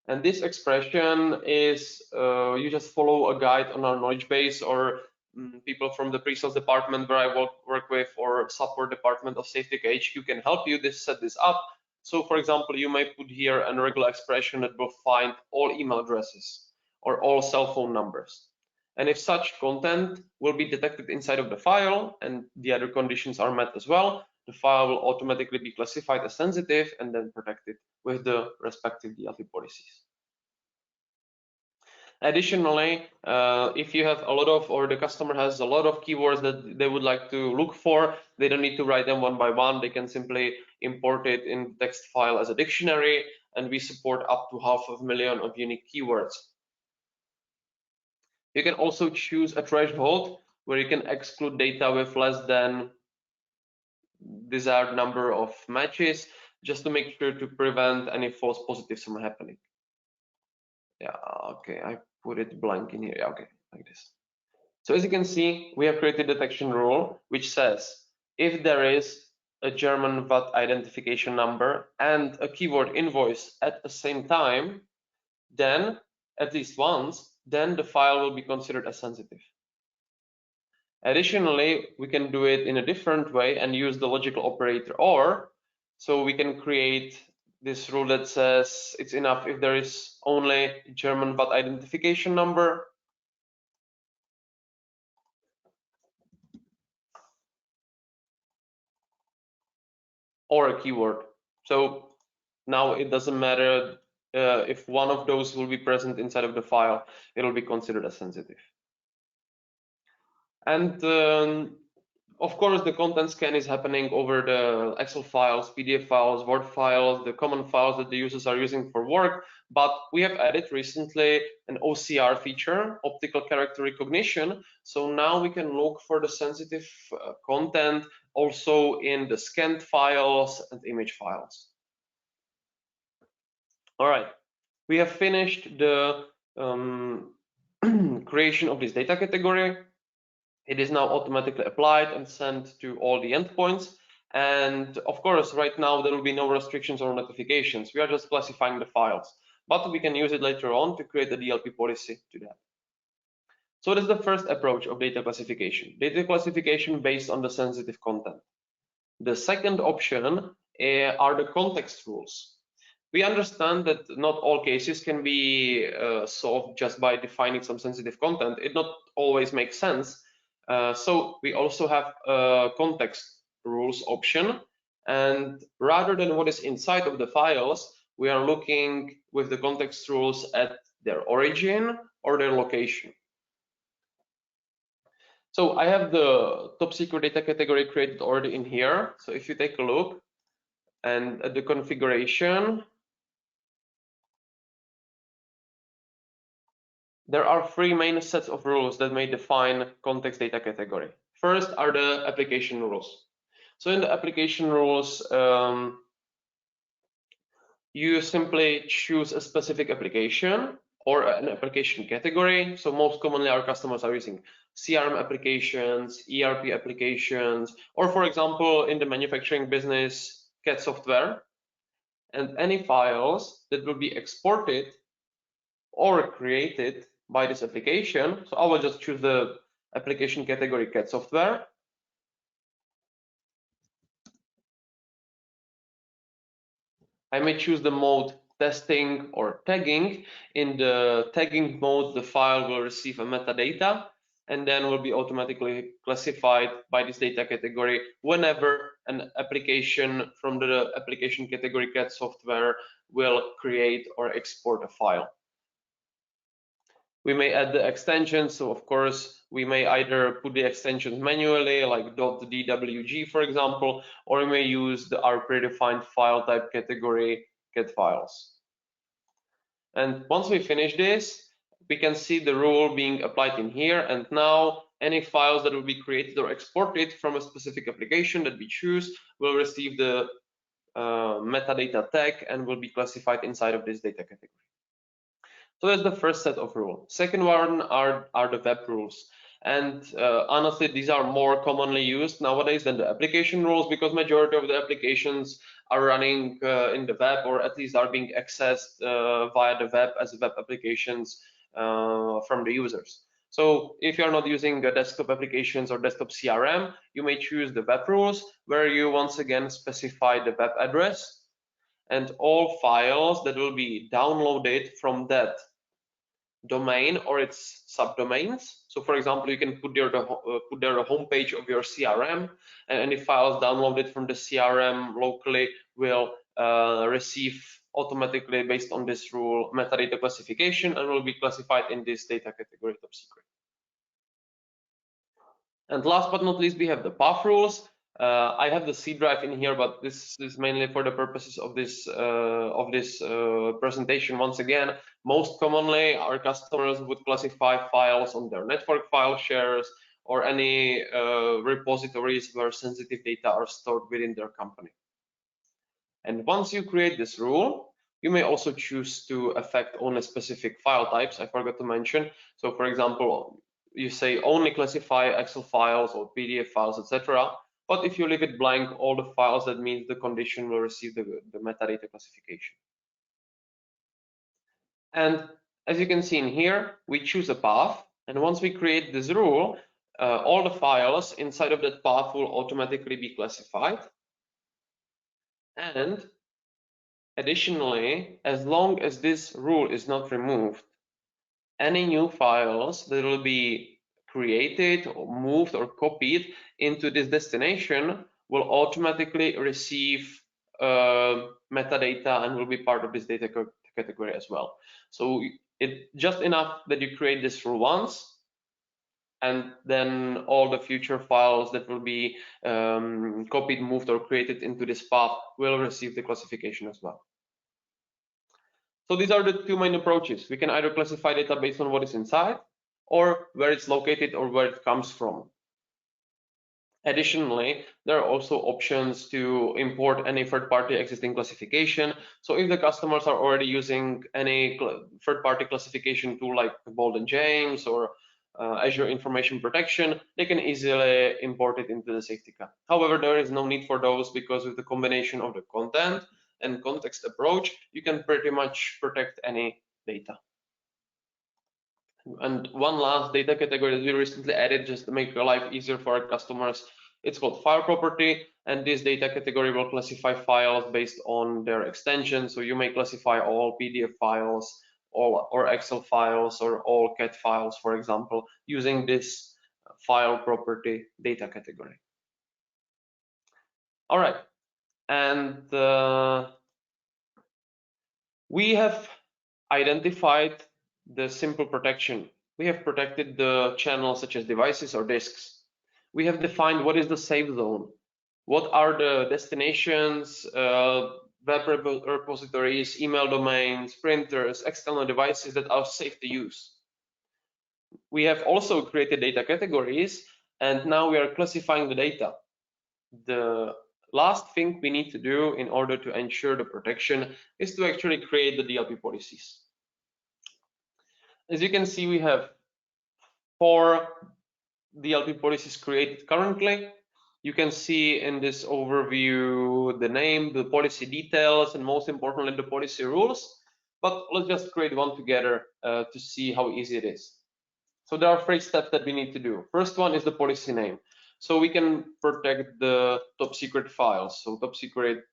And this expression is, you just follow a guide on our knowledge base, or people from the pre-sales department where I work with, or support department of Safetica HQ can help you set this up. So for example, you may put here a regular expression that will find all email addresses or all cell phone numbers. And if such content will be detected inside of the file and the other conditions are met as well, the file will automatically be classified as sensitive and then protected with the respective DLP policies. Additionally, if you have a lot of, or the customer has a lot of keywords that they would like to look for, they don't need to write them one by one. They can simply import it in the text file as a dictionary, and we support up to 500,000 of unique keywords. You can also choose a threshold where you can exclude data with less than desired number of matches, just to make sure to prevent any false positives from happening. Yeah, okay, I put it blank in here. Yeah, okay, like this. So as you can see, we have created a detection rule which says if there is a German VAT identification number and a keyword invoice at the same time, then at least once, then the file will be considered as sensitive. Additionally, we can do it in a different way and use the logical operator OR. So we can create this rule that says it's enough if there is only German VAT identification number or a keyword. So now it doesn't matter if one of those will be present inside of the file, it'll be considered as sensitive. And of course, the content scan is happening over the Excel files, PDF files, Word files, the common files that the users are using for work. But we have added recently an OCR feature, optical character recognition. So now we can look for the sensitive content also in the scanned files and image files. All right, we have finished the creation of this data category. It is now automatically applied and sent to all the endpoints. And of course, right now, there will be no restrictions or notifications. We are just classifying the files, but we can use it later on to create a DLP policy to that. So that's the first approach of data classification based on the sensitive content. The second option are the context rules. We understand that not all cases can be solved just by defining some sensitive content. It not always makes sense. So we also have a context rules option, and rather than what is inside of the files, we are looking with the context rules at their origin or their location. So I have the top secret data category created already in here. So if you take a look and at the configuration, there are three main sets of rules that may define context data category. First are the application rules. So in the application rules, you simply choose a specific application or an application category. So most commonly our customers are using CRM applications, ERP applications, or for example, in the manufacturing business, CAD software, and any files that will be exported or created by this application. So I will just choose the application category CAD software. I may choose the mode testing or tagging. In the tagging mode, the file will receive a metadata and then will be automatically classified by this data category whenever an application from the application category CAD software will create or export a file. We may add the extensions, so of course we may either put the extensions manually, like .dwg for example, or we may use our predefined file type category CAD files. And once we finish this, we can see the rule being applied in here, and now any files that will be created or exported from a specific application that we choose will receive the metadata tag and will be classified inside of this data category. So that's the first set of rules. Second one are the web rules. And honestly, these are more commonly used nowadays than the application rules, because majority of the applications are running in the web, or at least are being accessed via the web as web applications from the users. So if you're not using desktop applications or desktop CRM, you may choose the web rules, where you once again specify the web address, and all files that will be downloaded from that domain or its subdomains. So for example, you can put there the homepage of your CRM, and any files downloaded from the CRM locally will receive automatically, based on this rule, metadata classification and will be classified in this data category top secret. And last but not least, we have the path rules. I have the C drive in here, but this is mainly for the purposes of this presentation. Once again, most commonly our customers would classify files on their network file shares or any repositories where sensitive data are stored within their company. And once you create this rule, you may also choose to affect only specific file types. I forgot to mention. So for example, you say only classify Excel files or PDF files, etc. But if you leave it blank, all the files, that means the condition will receive the metadata classification. And as you can see in here, we choose a path. And once we create this rule, all the files inside of that path will automatically be classified. And additionally, as long as this rule is not removed, any new files that will be created or moved or copied into this destination will automatically receive metadata and will be part of this data category as well. So it's just enough that you create this rule once, and then all the future files that will be copied, moved, or created into this path will receive the classification as well. So these are the two main approaches. We can either classify data based on what is inside, or where it's located or where it comes from. Additionally, there are also options to import any third-party existing classification. So if the customers are already using any third-party classification tool like Bold & James or Azure Information Protection, they can easily import it into the Safetica. However, there is no need for those, because with the combination of the content and context approach, you can pretty much protect any data. And one last data category that we recently added just to make your life easier for our customers, it's called file property, and this data category will classify files based on their extension. So you may classify all PDF files, or Excel files, or all CAT files, for example, using this file property data category. All right, and we have identified the simple protection. We have protected the channels such as devices or disks. We have defined what is the safe zone, what are the destinations, web repositories, email domains, printers, external devices that are safe to use. We have also created data categories, and now we are classifying the data. The last thing we need to do in order to ensure the protection is to actually create the DLP policies. As you can see, we have 4 DLP policies created currently. You can see in this overview the name, the policy details, and most importantly, the policy rules. But let's just create one together to see how easy it is. So there are 3 steps that we need to do. First one is the policy name. So we can protect the top secret files. So top secret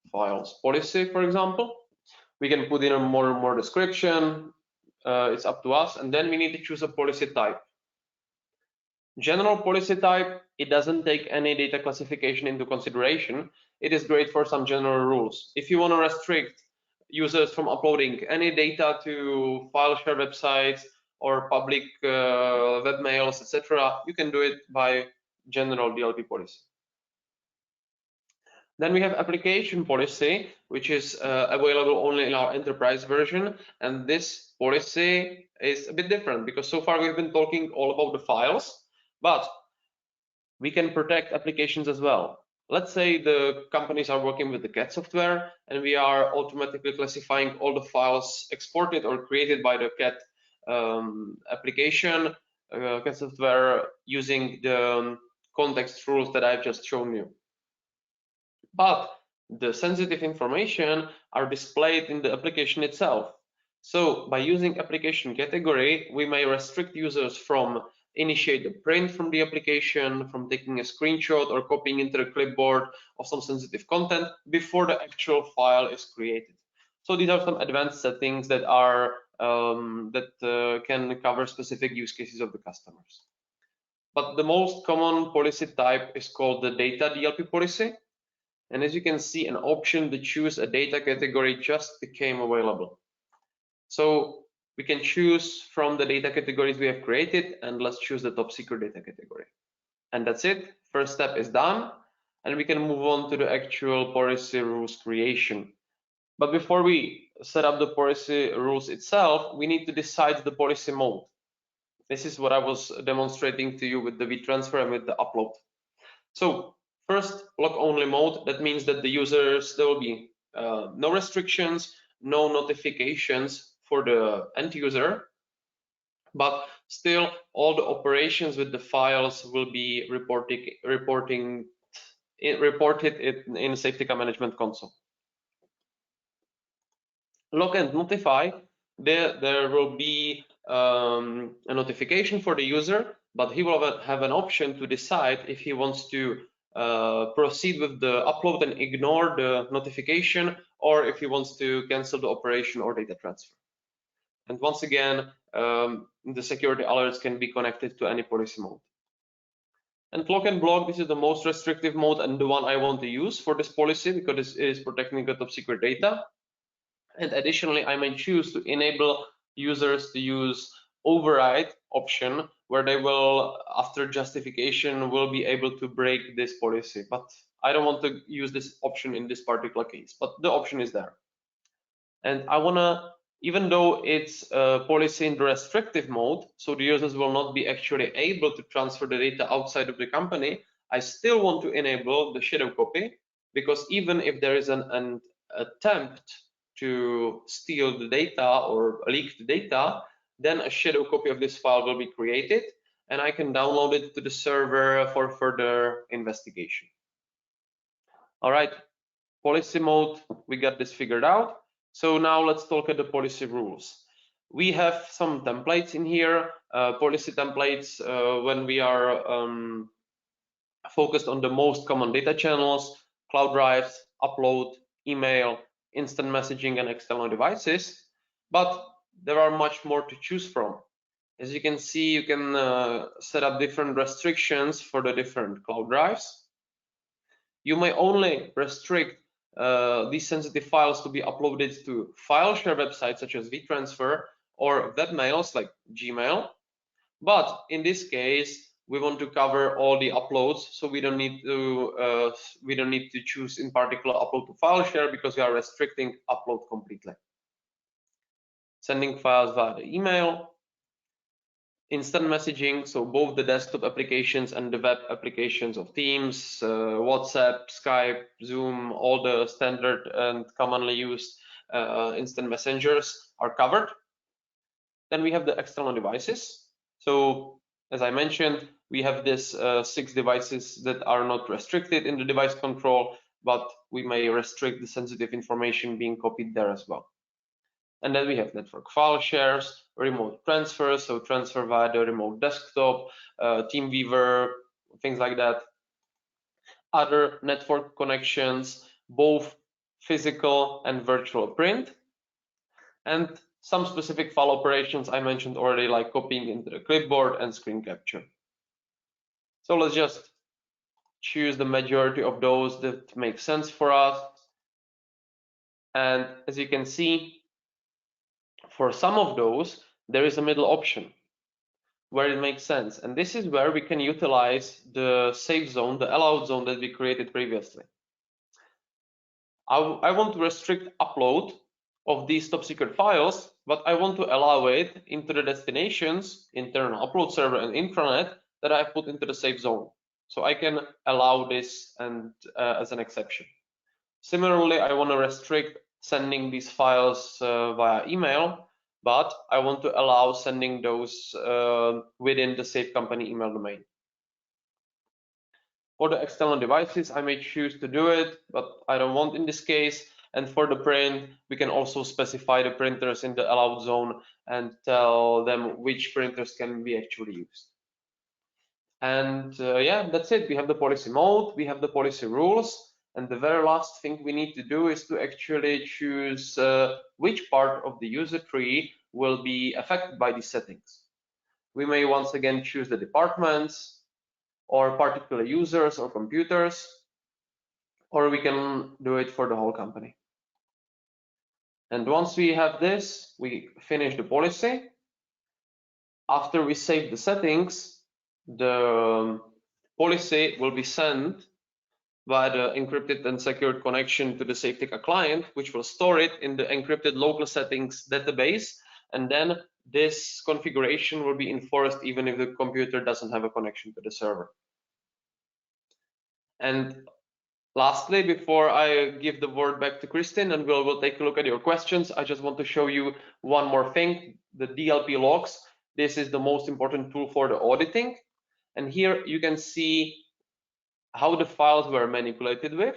files policy, for example. We can put in a more description. It's up to us. And then we need to choose a policy type. General policy type, it doesn't take any data classification into consideration. It is great for some general rules. If you want to restrict users from uploading any data to file share websites or public web mails, etc., you can do it by general DLP policy. Then we have application policy, which is available only in our enterprise version. And this policy is a bit different, because so far we've been talking all about the files, but we can protect applications as well. Let's say the companies are working with the CAT software, and we are automatically classifying all the files exported or created by the CAT application, CAT software, using the context rules that I've just shown you. But the sensitive information are displayed in the application itself. So by using application category, we may restrict users from initiate the print from the application, from taking a screenshot or copying into the clipboard of some sensitive content before the actual file is created. So these are some advanced settings that are that can cover specific use cases of the customers. But the most common policy type is called the data DLP policy. And as you can see, an option to choose a data category just became available. So we can choose from the data categories we have created, and let's choose the top secret data category. And that's it. First step is done, and we can move on to the actual policy rules creation. But before we set up the policy rules itself, we need to decide the policy mode. This is what I was demonstrating to you with the WeTransfer and with the upload. So first, log-only mode. That means that the users, there will be no restrictions, no notifications for the end user, but still all the operations with the files will be reported in Safetica Management Console. Log and notify, there will be a notification for the user, but he will have an option to decide if he wants to proceed with the upload and ignore the notification, or if he wants to cancel the operation or data transfer. And once again, the security alerts can be connected to any policy mode. And clock and block, this is the most restrictive mode and the one I want to use for this policy because it is protecting the top secret data. And additionally, I may choose to enable users to use override option, where they will, after justification, will be able to break this policy. But I don't want to use this option in this particular case, but the option is there. And I wanna, even though it's a policy in the restrictive mode, so the users will not be actually able to transfer the data outside of the company, I still want to enable the shadow copy, because even if there is an attempt to steal the data or leak the data, then a shadow copy of this file will be created and I can download it to the server for further investigation. All right, policy mode, we got this figured out. So now let's talk at the policy rules. We have some templates in here, policy templates when we are focused on the most common data channels, cloud drives, upload, email, instant messaging, and external devices, but there are much more to choose from. As you can see, you can set up different restrictions for the different cloud drives. You may only restrict these sensitive files to be uploaded to file share websites such as WeTransfer or webmails like Gmail, but in this case, we want to cover all the uploads, so we don't need to choose in particular upload to file share because we are restricting upload completely. Sending files via the email, instant messaging, so both the desktop applications and the web applications of Teams, WhatsApp, Skype, Zoom, all the standard and commonly used instant messengers are covered. Then we have the external devices. So as I mentioned, we have this 6 devices that are not restricted in the device control, but we may restrict the sensitive information being copied there as well. And then we have network file shares, remote transfers, so transfer via the remote desktop, TeamViewer, things like that. Other network connections, both physical and virtual print. And some specific file operations I mentioned already, like copying into the clipboard and screen capture. So let's just choose the majority of those that make sense for us. And as you can see, for some of those, there is a middle option where it makes sense. And this is where we can utilize the safe zone, the allowed zone that we created previously. I want to restrict upload of these top secret files, but I want to allow it into the destinations, internal upload server and intranet that I put into the safe zone. So I can allow this and as an exception. Similarly, I want to restrict sending these files via email, but I want to allow sending those within the safe company email domain. For the external devices, I may choose to do it, but I don't want in this case. And for the print, we can also specify the printers in the allowed zone and tell them which printers can be actually used. And yeah, that's it. We have the policy mode, we have the policy rules, and the very last thing we need to do is to actually choose which part of the user tree will be affected by these settings. We may once again choose the departments or particular users or computers, or we can do it for the whole company. And once we have this, we finish the policy. After we save the settings, the policy will be sent via the encrypted and secured connection to the Safetica client, which will store it in the encrypted local settings database. And then this configuration will be enforced even if the computer doesn't have a connection to the server. And lastly, before I give the word back to Kristin and we'll take a look at your questions, I just want to show you one more thing, the DLP logs. This is the most important tool for the auditing. And here you can see how the files were manipulated with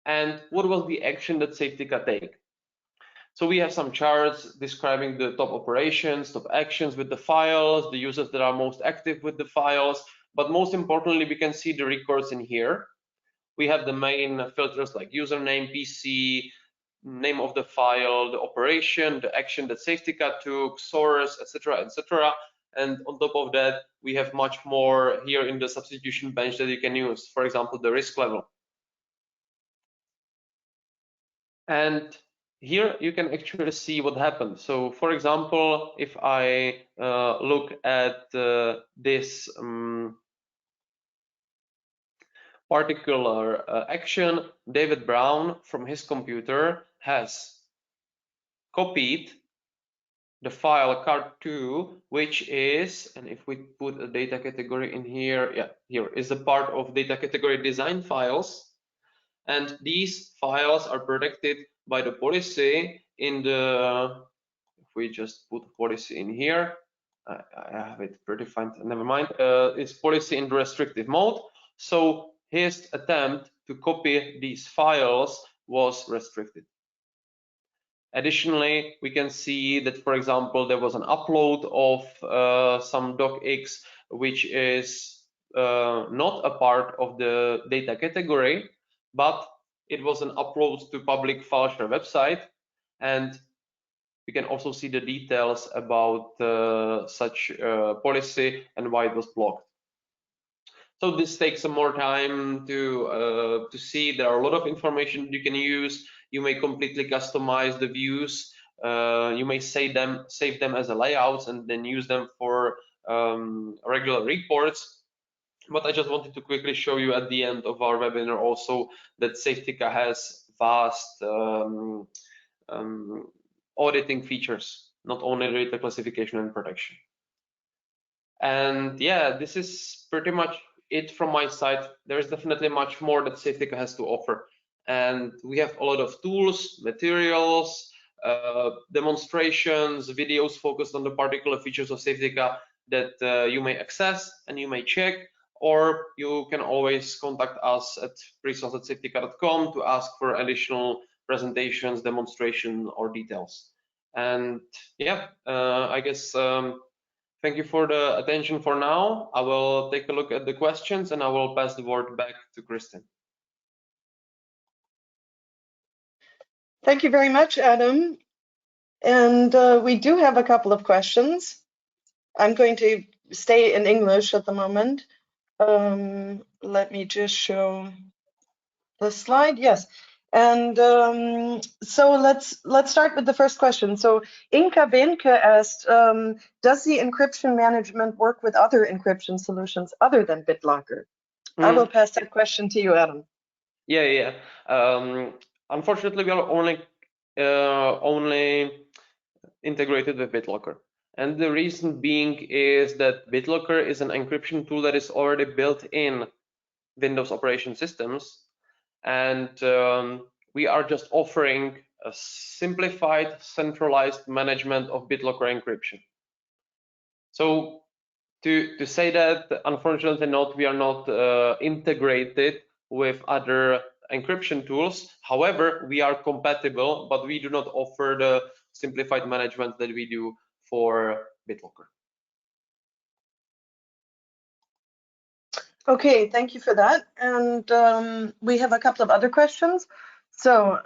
and what was the action that Safetica take. So we have some charts describing the top operations, top actions with the files, the users that are most active with the files, but most importantly, we can see the records in here. We have the main filters like username, PC, name of the file, the operation, the action that Safetica took, source, etc., etc. And on top of that, we have much more here in the substitution bench that you can use. For example, the risk level. And here you can actually see what happened. So, for example, if I look at this particular action, David Brown from his computer has copied the file card2, which is, and if we put a data category in here, yeah, here is a part of data category design files. And these files are protected by the policy in the, if we just put policy in here, I have it predefined, never mind, it's policy in the restrictive mode. So his attempt to copy these files was restricted. Additionally, we can see that, for example, there was an upload of some docx, which is not a part of the data category, but it was an upload to public file share website. And we can also see the details about such policy and why it was blocked. So this takes some more time to see. There are a lot of information you can use. You may completely customize the views. You may save them as a layouts and then use them for regular reports. But I just wanted to quickly show you at the end of our webinar also that Safetica has vast auditing features, not only data classification and protection. And yeah, this is pretty much it from my side. There is definitely much more that Safetica has to offer. And we have a lot of tools, materials, demonstrations, videos focused on the particular features of Safetica that you may access and you may check, or you can always contact us at presales@safetica.com to ask for additional presentations, demonstration, or details. And yeah, I guess thank you for the attention for now. I will take a look at the questions and I will pass the word back to Kristin. Thank you very much, Adam. And we do have a couple of questions. I'm going to stay in English at the moment. Let me just show the slide. Yes. And so let's start with the first question. So Inka Benke asked, does the encryption management work with other encryption solutions other than BitLocker? I will pass that question to you, Adam. Yeah. Unfortunately, we are only integrated with BitLocker. And the reason being is that BitLocker is an encryption tool that is already built in Windows operation systems. And we are just offering a simplified, centralized management of BitLocker encryption. So to say that, unfortunately we are not integrated with other encryption tools. However, we are compatible, but we do not offer the simplified management that we do for BitLocker. Okay, thank you for that. And we have a couple of other questions. So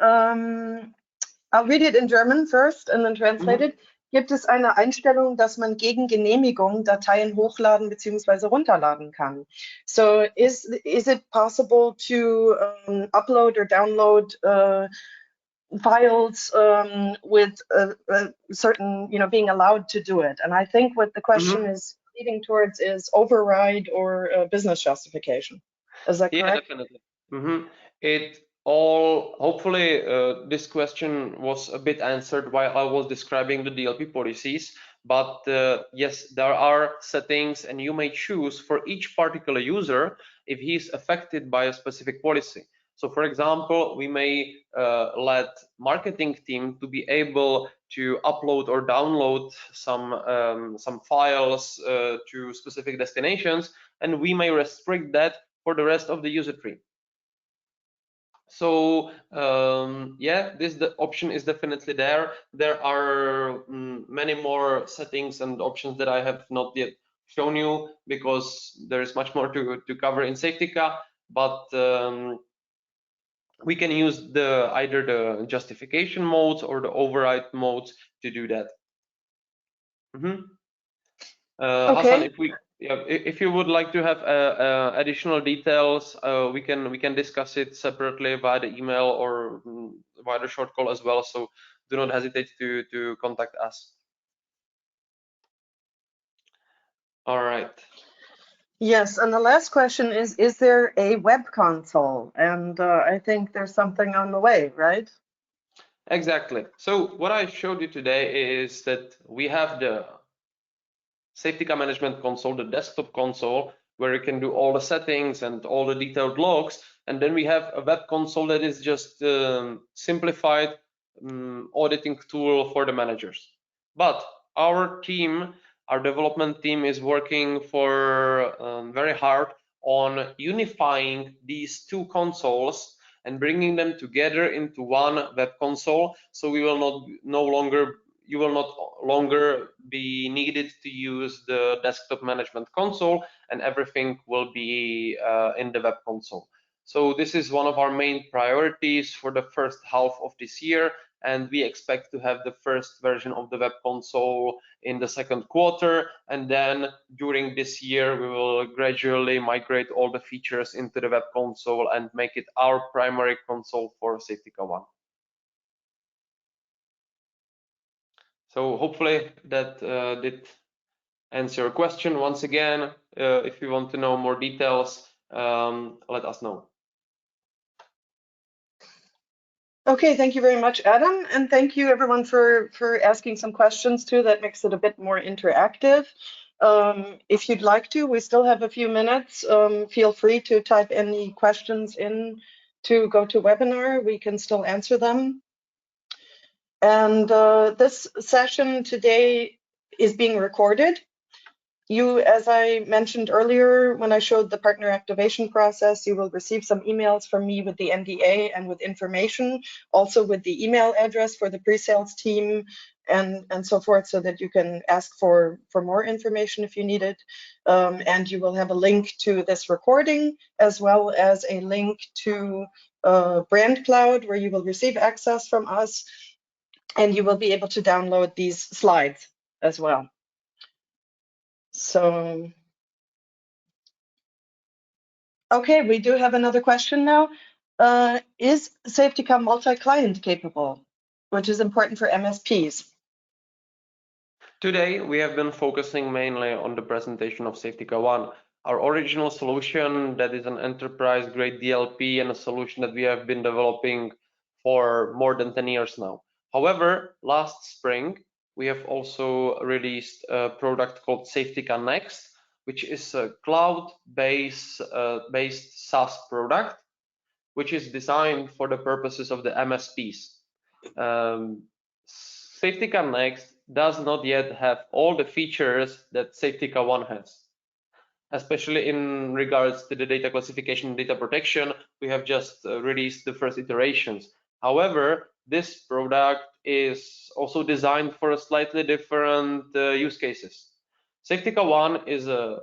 I'll read it in German first and then translate it. gibt es eine Einstellung, dass man gegen Genehmigung Dateien hochladen bzw. runterladen kann. So is it possible to upload or download files with a certain, being allowed to do it? And I think what the question is leading towards is override or business justification. Is that correct? Yeah, definitely. It all, hopefully, this question was a bit answered while I was describing the DLP policies. But yes, there are settings, and you may choose for each particular user if he's affected by a specific policy. So, for example, we may let marketing team to be able to upload or download some files to specific destinations, and we may restrict that for the rest of the user tree. So yeah, the option is definitely there. There are many more settings and options that I have not yet shown you because there is much more to cover in Safetica, but we can use either the justification modes or the override modes to do that. Okay. Hassan, if you would like to have additional details, we can discuss it separately via the email or via the short call as well. So do not hesitate to contact us. All right. Yes, and the last question is there a web console? And I think there's something on the way, right? Exactly. So what I showed you today is that we have the Safetica Management Console, the desktop console, where you can do all the settings and all the detailed logs. And then we have a web console that is just simplified auditing tool for the managers. But our team, our development team, is working for very hard on unifying these two consoles and bringing them together into one web console. So we will you will not longer be needed to use the desktop management console, and everything will be in the web console. So this is one of our main priorities for the first half of this year, and we expect to have the first version of the web console in the second quarter, and then during this year we will gradually migrate all the features into the web console and make it our primary console for Safetica ONE. So hopefully that did answer your question. Once again, if you want to know more details, let us know. Okay, thank you very much, Adam. And thank you everyone for asking some questions too. That makes it a bit more interactive. If you'd like to, we still have a few minutes. Feel free to type any questions in to GoToWebinar. We can still answer them. And this session today is being recorded. You, as I mentioned earlier, when I showed the partner activation process, you will receive some emails from me with the NDA and with information, also with the email address for the pre-sales team and so forth, so that you can ask for more information if you need it. And you will have a link to this recording, as well as a link to Brand Cloud, where you will receive access from us, and you will be able to download these slides as well. So, okay, we do have another question now. Is Safetica multi-client capable, which is important for MSPs? Today, we have been focusing mainly on the presentation of Safetica ONE, our original solution that is an enterprise-grade DLP and a solution that we have been developing for more than 10 years now. However, last spring, we have also released a product called Safetica Next, which is a cloud-based SaaS product, which is designed for the purposes of the MSPs. Safetica Next does not yet have all the features that Safetica ONE has, especially in regards to the data classification and data protection. We have just released the first iterations. However, this product is also designed for a slightly different use cases. Safetica ONE is a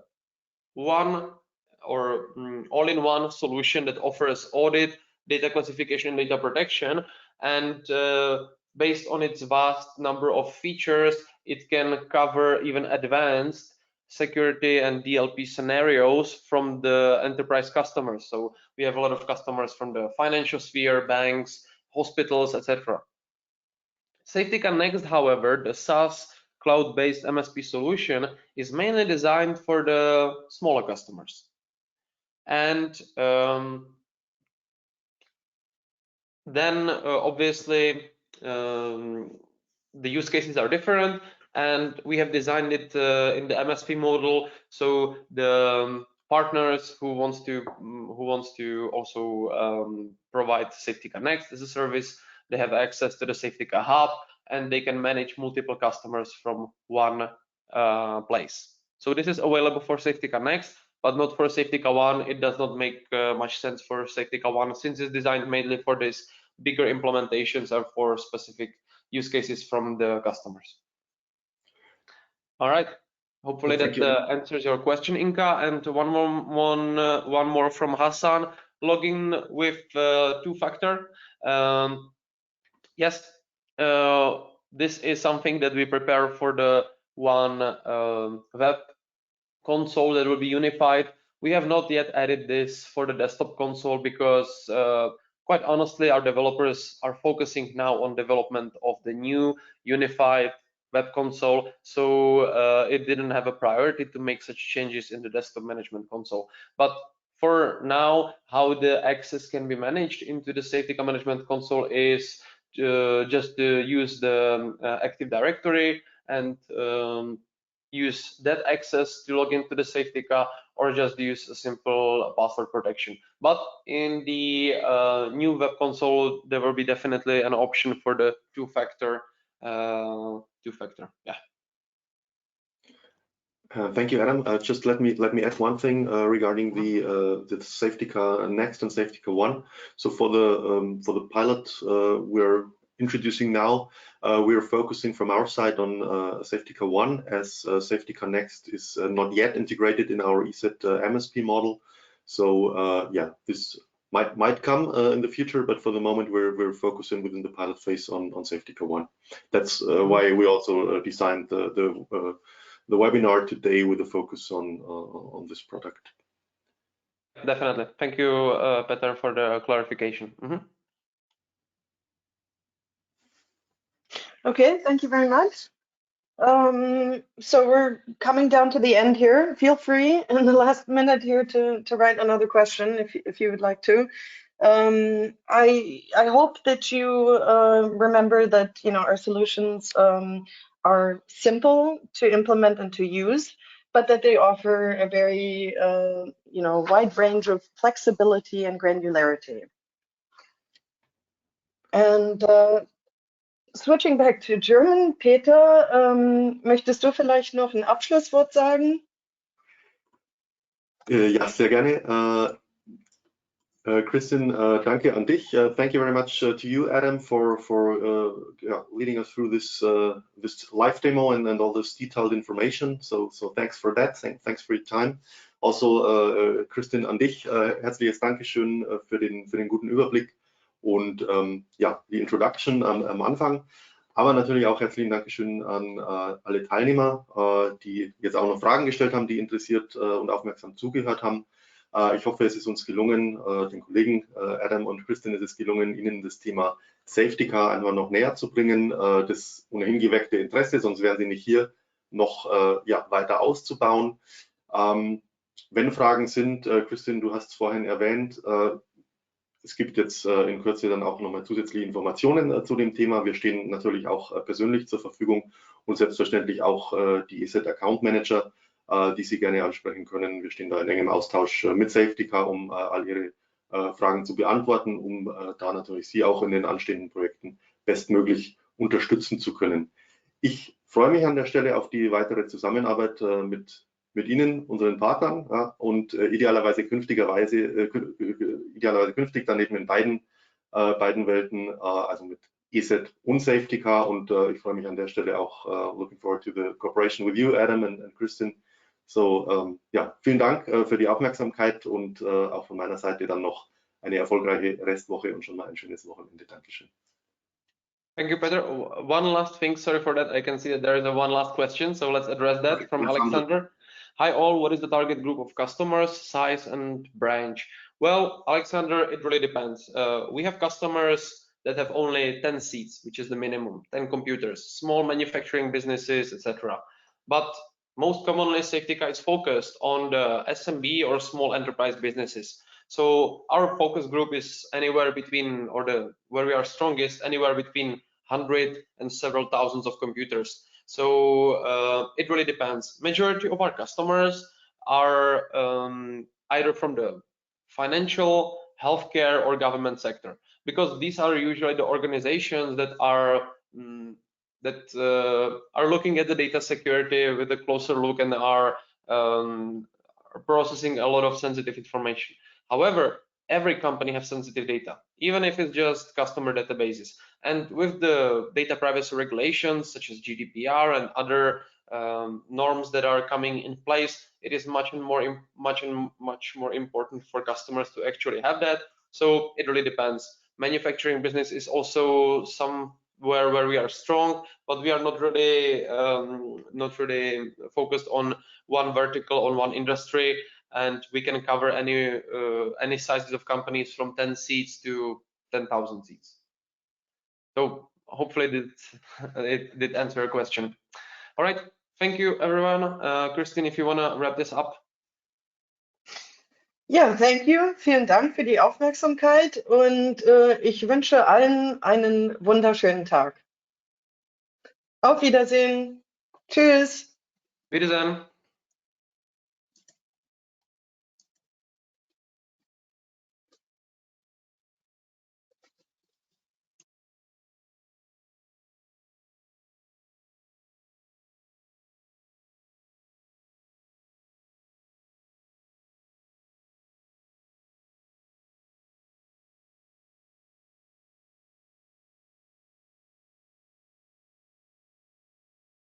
all-in-one solution that offers audit, data classification, and data protection, and based on its vast number of features, it can cover even advanced security and DLP scenarios from the enterprise customers. So we have a lot of customers from the financial sphere, banks, hospitals, etc. Safetica Next, however, the SaaS cloud-based MSP solution, is mainly designed for the smaller customers. And then obviously the use cases are different, and we have designed it in the MSP model, so the partners who wants to also provide Safetica Next as a service, they have access to the Safetica Hub, and they can manage multiple customers from one place. So this is available for Safetica Next, but not for Safetica One. It does not make much sense for Safetica One, since it's designed mainly for this bigger implementations or for specific use cases from the customers. All right. Hopefully that answers your question, Inka. And one more from Hassan. Login with two-factor. Yes, this is something that we prepare for the one web console that will be unified. We have not yet added this for the desktop console because quite honestly, our developers are focusing now on development of the new unified web console, so it didn't have a priority to make such changes in the desktop management console. But for now, how the access can be managed into the Safetica management console is just to use the Active Directory and use that access to log into the Safetica, or just use a simple password protection. But in the new web console, there will be definitely an option for the two-factor. Yeah. Thank you, Adam. Just let me add one thing regarding the Safetica Next and Safetica One. So for the pilot we're introducing now, we are focusing from our side on Safetica One, as Safetica Next is not yet integrated in our ESET MSP model. So yeah, this might come in the future, but for the moment we're focusing within the pilot phase on Safetica One. That's why we also designed the webinar today with a focus on this product. Definitely. Thank you, Peter, for the clarification. Okay, thank you very much. So we're coming down to the end here. Feel free in the last minute here to write another question if you would like to. I hope that you remember that our solutions are simple to implement and to use, but that they offer a very wide range of flexibility and granularity. And switching back to German, Peter, möchtest du vielleicht noch ein Abschlusswort sagen? Ja, sehr gerne. Kristin, danke an dich. Thank you very much to you, Adam, for leading us through this live demo and all this detailed information. So thanks for that. Thanks for your time. Also, Kristin, an dich, herzliches Dankeschön für den guten Überblick und ja, die Introduction am Anfang. Aber natürlich auch herzlichen Dankeschön an alle Teilnehmer, die jetzt auch noch Fragen gestellt haben, die interessiert und aufmerksam zugehört haben. Ich hoffe, es ist uns gelungen, den Kollegen Adam und Kristin, es ist gelungen, Ihnen das Thema Safetica einfach noch näher zu bringen, das ohnehin geweckte Interesse, sonst wären Sie nicht hier, noch weiter auszubauen. Wenn Fragen sind, Kristin, du hast es vorhin erwähnt, es gibt jetzt in Kürze dann auch nochmal zusätzliche Informationen zu dem Thema. Wir stehen natürlich auch persönlich zur Verfügung und selbstverständlich auch die ESET Account Manager, die Sie gerne ansprechen können. Wir stehen da in engem Austausch mit Safetica, um all Ihre Fragen zu beantworten, um da natürlich Sie auch in den anstehenden Projekten bestmöglich unterstützen zu können. Ich freue mich an der Stelle auf die weitere Zusammenarbeit mit Ihnen, unseren Partnern, ja, und idealerweise künftig dann eben in beiden Welten, also mit ESET und Safetica, und ich freue mich an der Stelle auch looking forward to the cooperation with you, Adam and Kristin. So, ja, vielen Dank für die Aufmerksamkeit und auch von meiner Seite dann noch eine erfolgreiche Restwoche und schon mal ein schönes Wochenende. Dankeschön. Thank you, Peter. One last thing, sorry for that. I can see that there is one last question, so let's address that from Alexander. Hi all, what is the target group of customers, size and branch? Well, Alexander, it really depends. We have customers that have only 10 seats, which is the minimum, 10 computers, small manufacturing businesses, etc. But most commonly, Safetica is focused on the SMB or small enterprise businesses. So our focus group is anywhere between, where we are strongest, anywhere between 100 and several thousands of computers. So it really depends. Majority of our customers are either from the financial, healthcare, or government sector, because these are usually the organizations that are looking at the data security with a closer look and are processing a lot of sensitive information. However, every company has sensitive data, even if it's just customer databases. And with the data privacy regulations such as GDPR and other norms that are coming in place, it is much more important for customers to actually have that. So it really depends. Manufacturing business is also somewhere where we are strong, but we are not really focused on one vertical, on one industry, and we can cover any sizes of companies from 10 seats to 10,000 seats. So hopefully it did answer your question. All right, thank you everyone. Christine, if you want to wrap this up. Ja, thank you. Vielen Dank für die Aufmerksamkeit und ich wünsche allen einen wunderschönen Tag. Auf Wiedersehen. Tschüss. Wiedersehen.